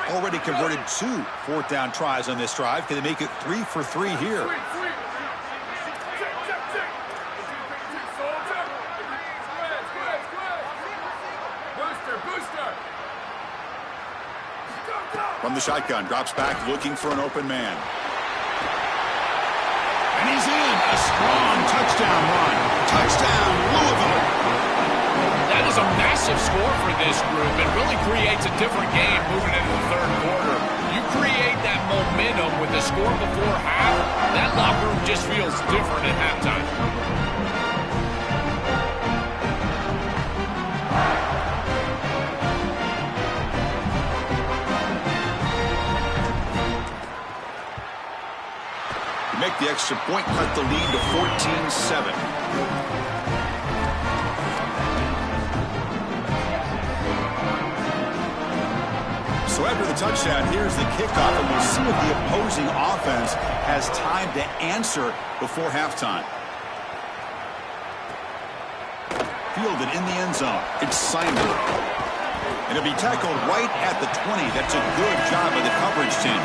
Already converted 2 4th down tries on this drive. Can they make it 3 for 3 here? From the shotgun, drops back, looking for an open man. And he's in. A strong touchdown run. Touchdown, Louisville. That is a massive score for this group. It really creates a different game moving into the 3rd quarter. You create that momentum with the score before half, that locker room just feels different at halftime. Make the extra point, cut the lead to 14-7. So after the touchdown, here's the kickoff, and we'll see if the opposing offense has time to answer before halftime. Fielded in the end zone. It's Simon. And it'll be tackled right at the 20. That's a good job of the coverage team.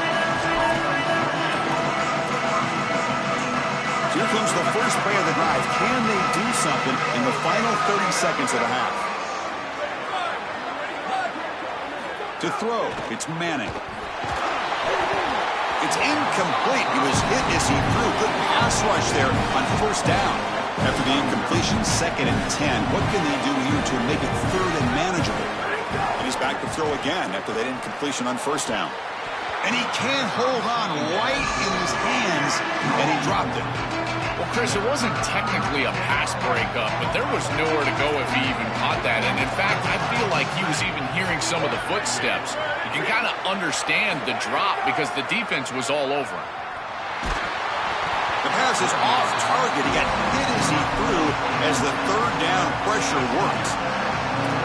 Here comes the first play of the drive. Can they do something in the final 30 seconds of the half? To throw, it's Manning. It's incomplete. He was hit as he threw. Good pass rush there on 1st down. After the incompletion, 2nd and 10. What can they do here to make it 3rd and manageable? And he's back to throw again after that incompletion on 1st down. And he can't hold on right in his hands, and he dropped it. Well, Chris, it wasn't technically a pass breakup, but there was nowhere to go if he even caught that. And, in fact, I feel like he was even hearing some of the footsteps. You can kind of understand the drop because the defense was all over him. The pass is off target. He got hit as he threw as the 3rd down pressure worked.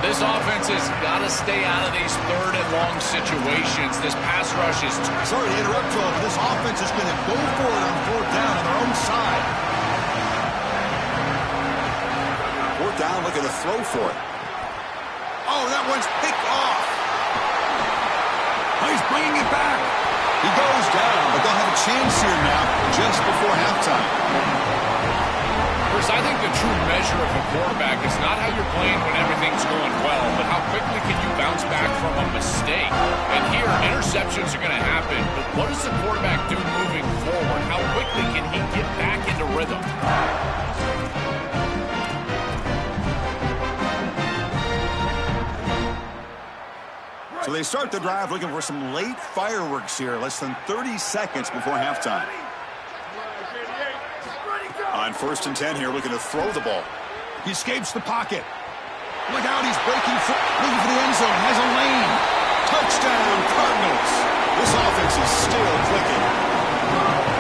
This offense has got to stay out of these 3rd and long situations. This pass rush is... Sorry to interrupt, Joel, but this offense is going to go for it on 4th down on their own side. 4th down, looking to throw for it. Oh, that one's picked off. Oh, he's bringing it back. He goes down, but they'll have a chance here now just before halftime. Chris, I think the true measure of a quarterback is not how you're playing when everything's going well, but how quickly can you bounce back from a mistake. And here, interceptions are going to happen, but what does the quarterback do moving forward? How quickly can he get back into rhythm? So they start the drive looking for some late fireworks here, less than 30 seconds before halftime. On 1st and 10 here, looking to throw the ball. He escapes the pocket. Look out, he's breaking free. Looking for the end zone. Has a lane. Touchdown, Cardinals. This offense is still clicking.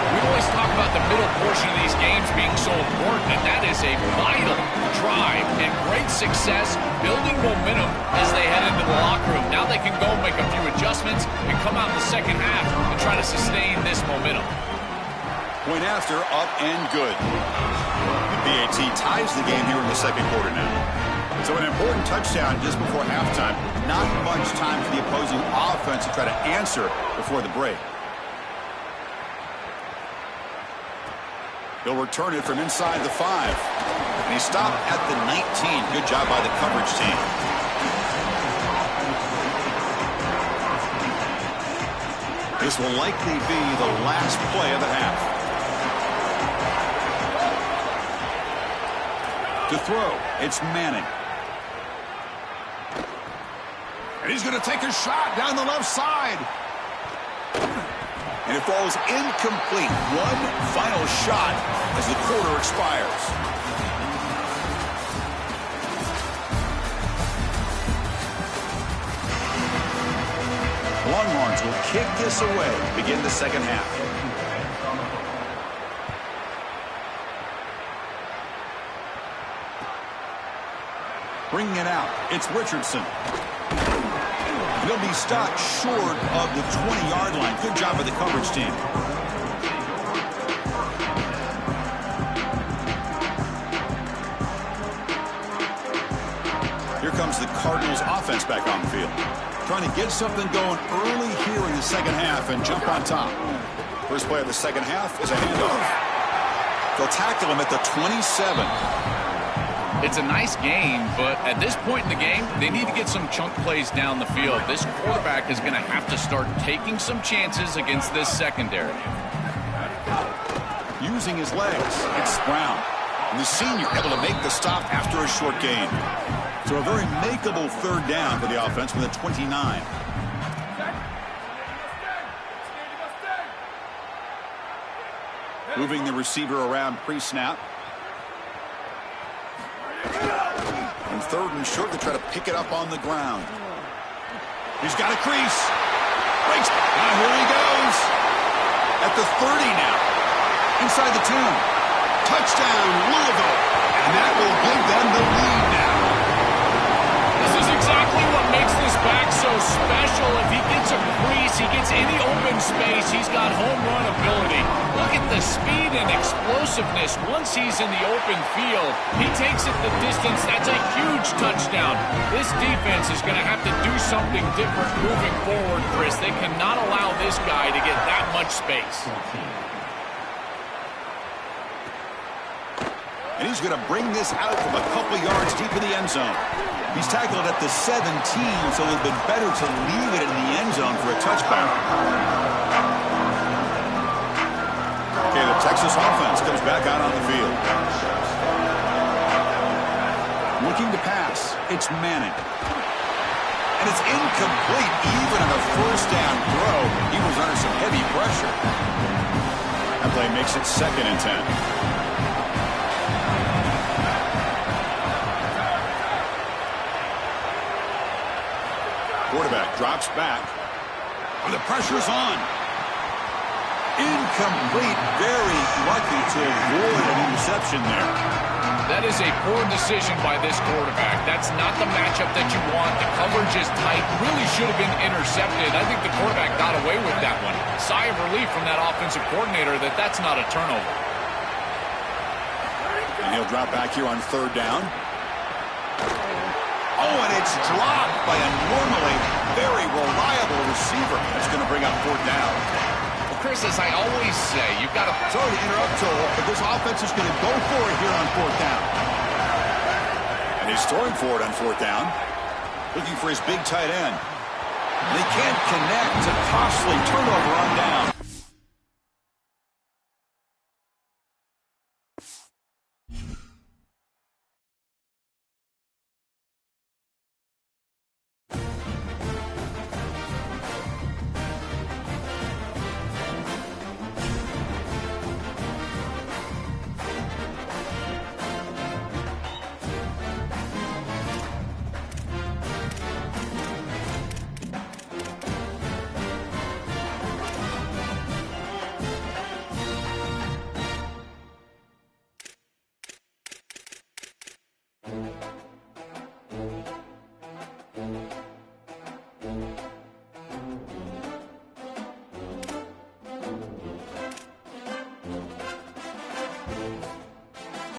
We always talk about the middle portion of these games being so important, and that is a vital drive and great success, building momentum as they head into the locker room. Now they can go make a few adjustments and come out in the second half and try to sustain this momentum. Point after, up and good. The PAT ties the game here in the second quarter now. So an important touchdown just before halftime. Not much time for the opposing offense to try to answer before the break. He'll return it from inside the 5. And he stopped at the 19. Good job by the coverage team. This will likely be the last play of the half. To throw, it's Manning. And he's going to take a shot down the left side. And it falls incomplete. One final shot as the quarter expires. The Longhorns will kick this away to begin the second half. Bringing it out, it's Richardson. He'll be stopped short of the 20-yard line. Good job by the coverage team. Here comes the Cardinals offense back on the field. Trying to get something going early here in the second half and jump on top. First play of the second half is a handoff. They'll tackle him at the 27. It's a nice game, but at this point in the game, they need to get some chunk plays down the field. This quarterback is going to have to start taking some chances against this secondary. Using his legs, it's Brown. And the senior able to make the stop after a short gain. So a very makeable third down for the offense with a 29. Moving the receiver around pre-snap. And third and short, they try to pick it up on the ground. He's got a crease. Breaks. Now here he goes. At the 30 now. Inside the 10. Touchdown, Louisville. And that will give them the lead now. This is exactly what makes this back so special. If he gets a crease, he gets any open space, he's got home run ability. Look at the speed and explosiveness once he's in the open field. He takes it the distance. That's a huge touchdown. This defense is going to have to do something different moving forward, Chris. They cannot allow this guy to get that much space. And he's going to bring this out from a couple yards deep in the end zone. He's tackled at the 17, so it would have been better to leave it in the end zone for a touchback. Okay, the Texas offense comes back out on the field. Looking to pass, it's Manning. And it's incomplete. Even on a first down throw, he was under some heavy pressure. That play makes it 2nd and 10. Quarterback drops back. And the pressure's on. Incomplete. Very lucky to avoid an interception there. That is a poor decision by this quarterback. That's not the matchup that you want. The coverage is tight. Really should have been intercepted. I think the quarterback got away with that one. Sigh of relief from that offensive coordinator that that's not a turnover. And he'll drop back here on 3rd down. Oh, and it's dropped by a normally very reliable receiver. That's going to bring up 4th down. Well, Chris, as I always say, you've got to... Sorry to interrupt, Joel, but this offense is going to go for it here on 4th down. And he's throwing for it on 4th down. Looking for his big tight end. They can't connect. It's a costly turnover on down.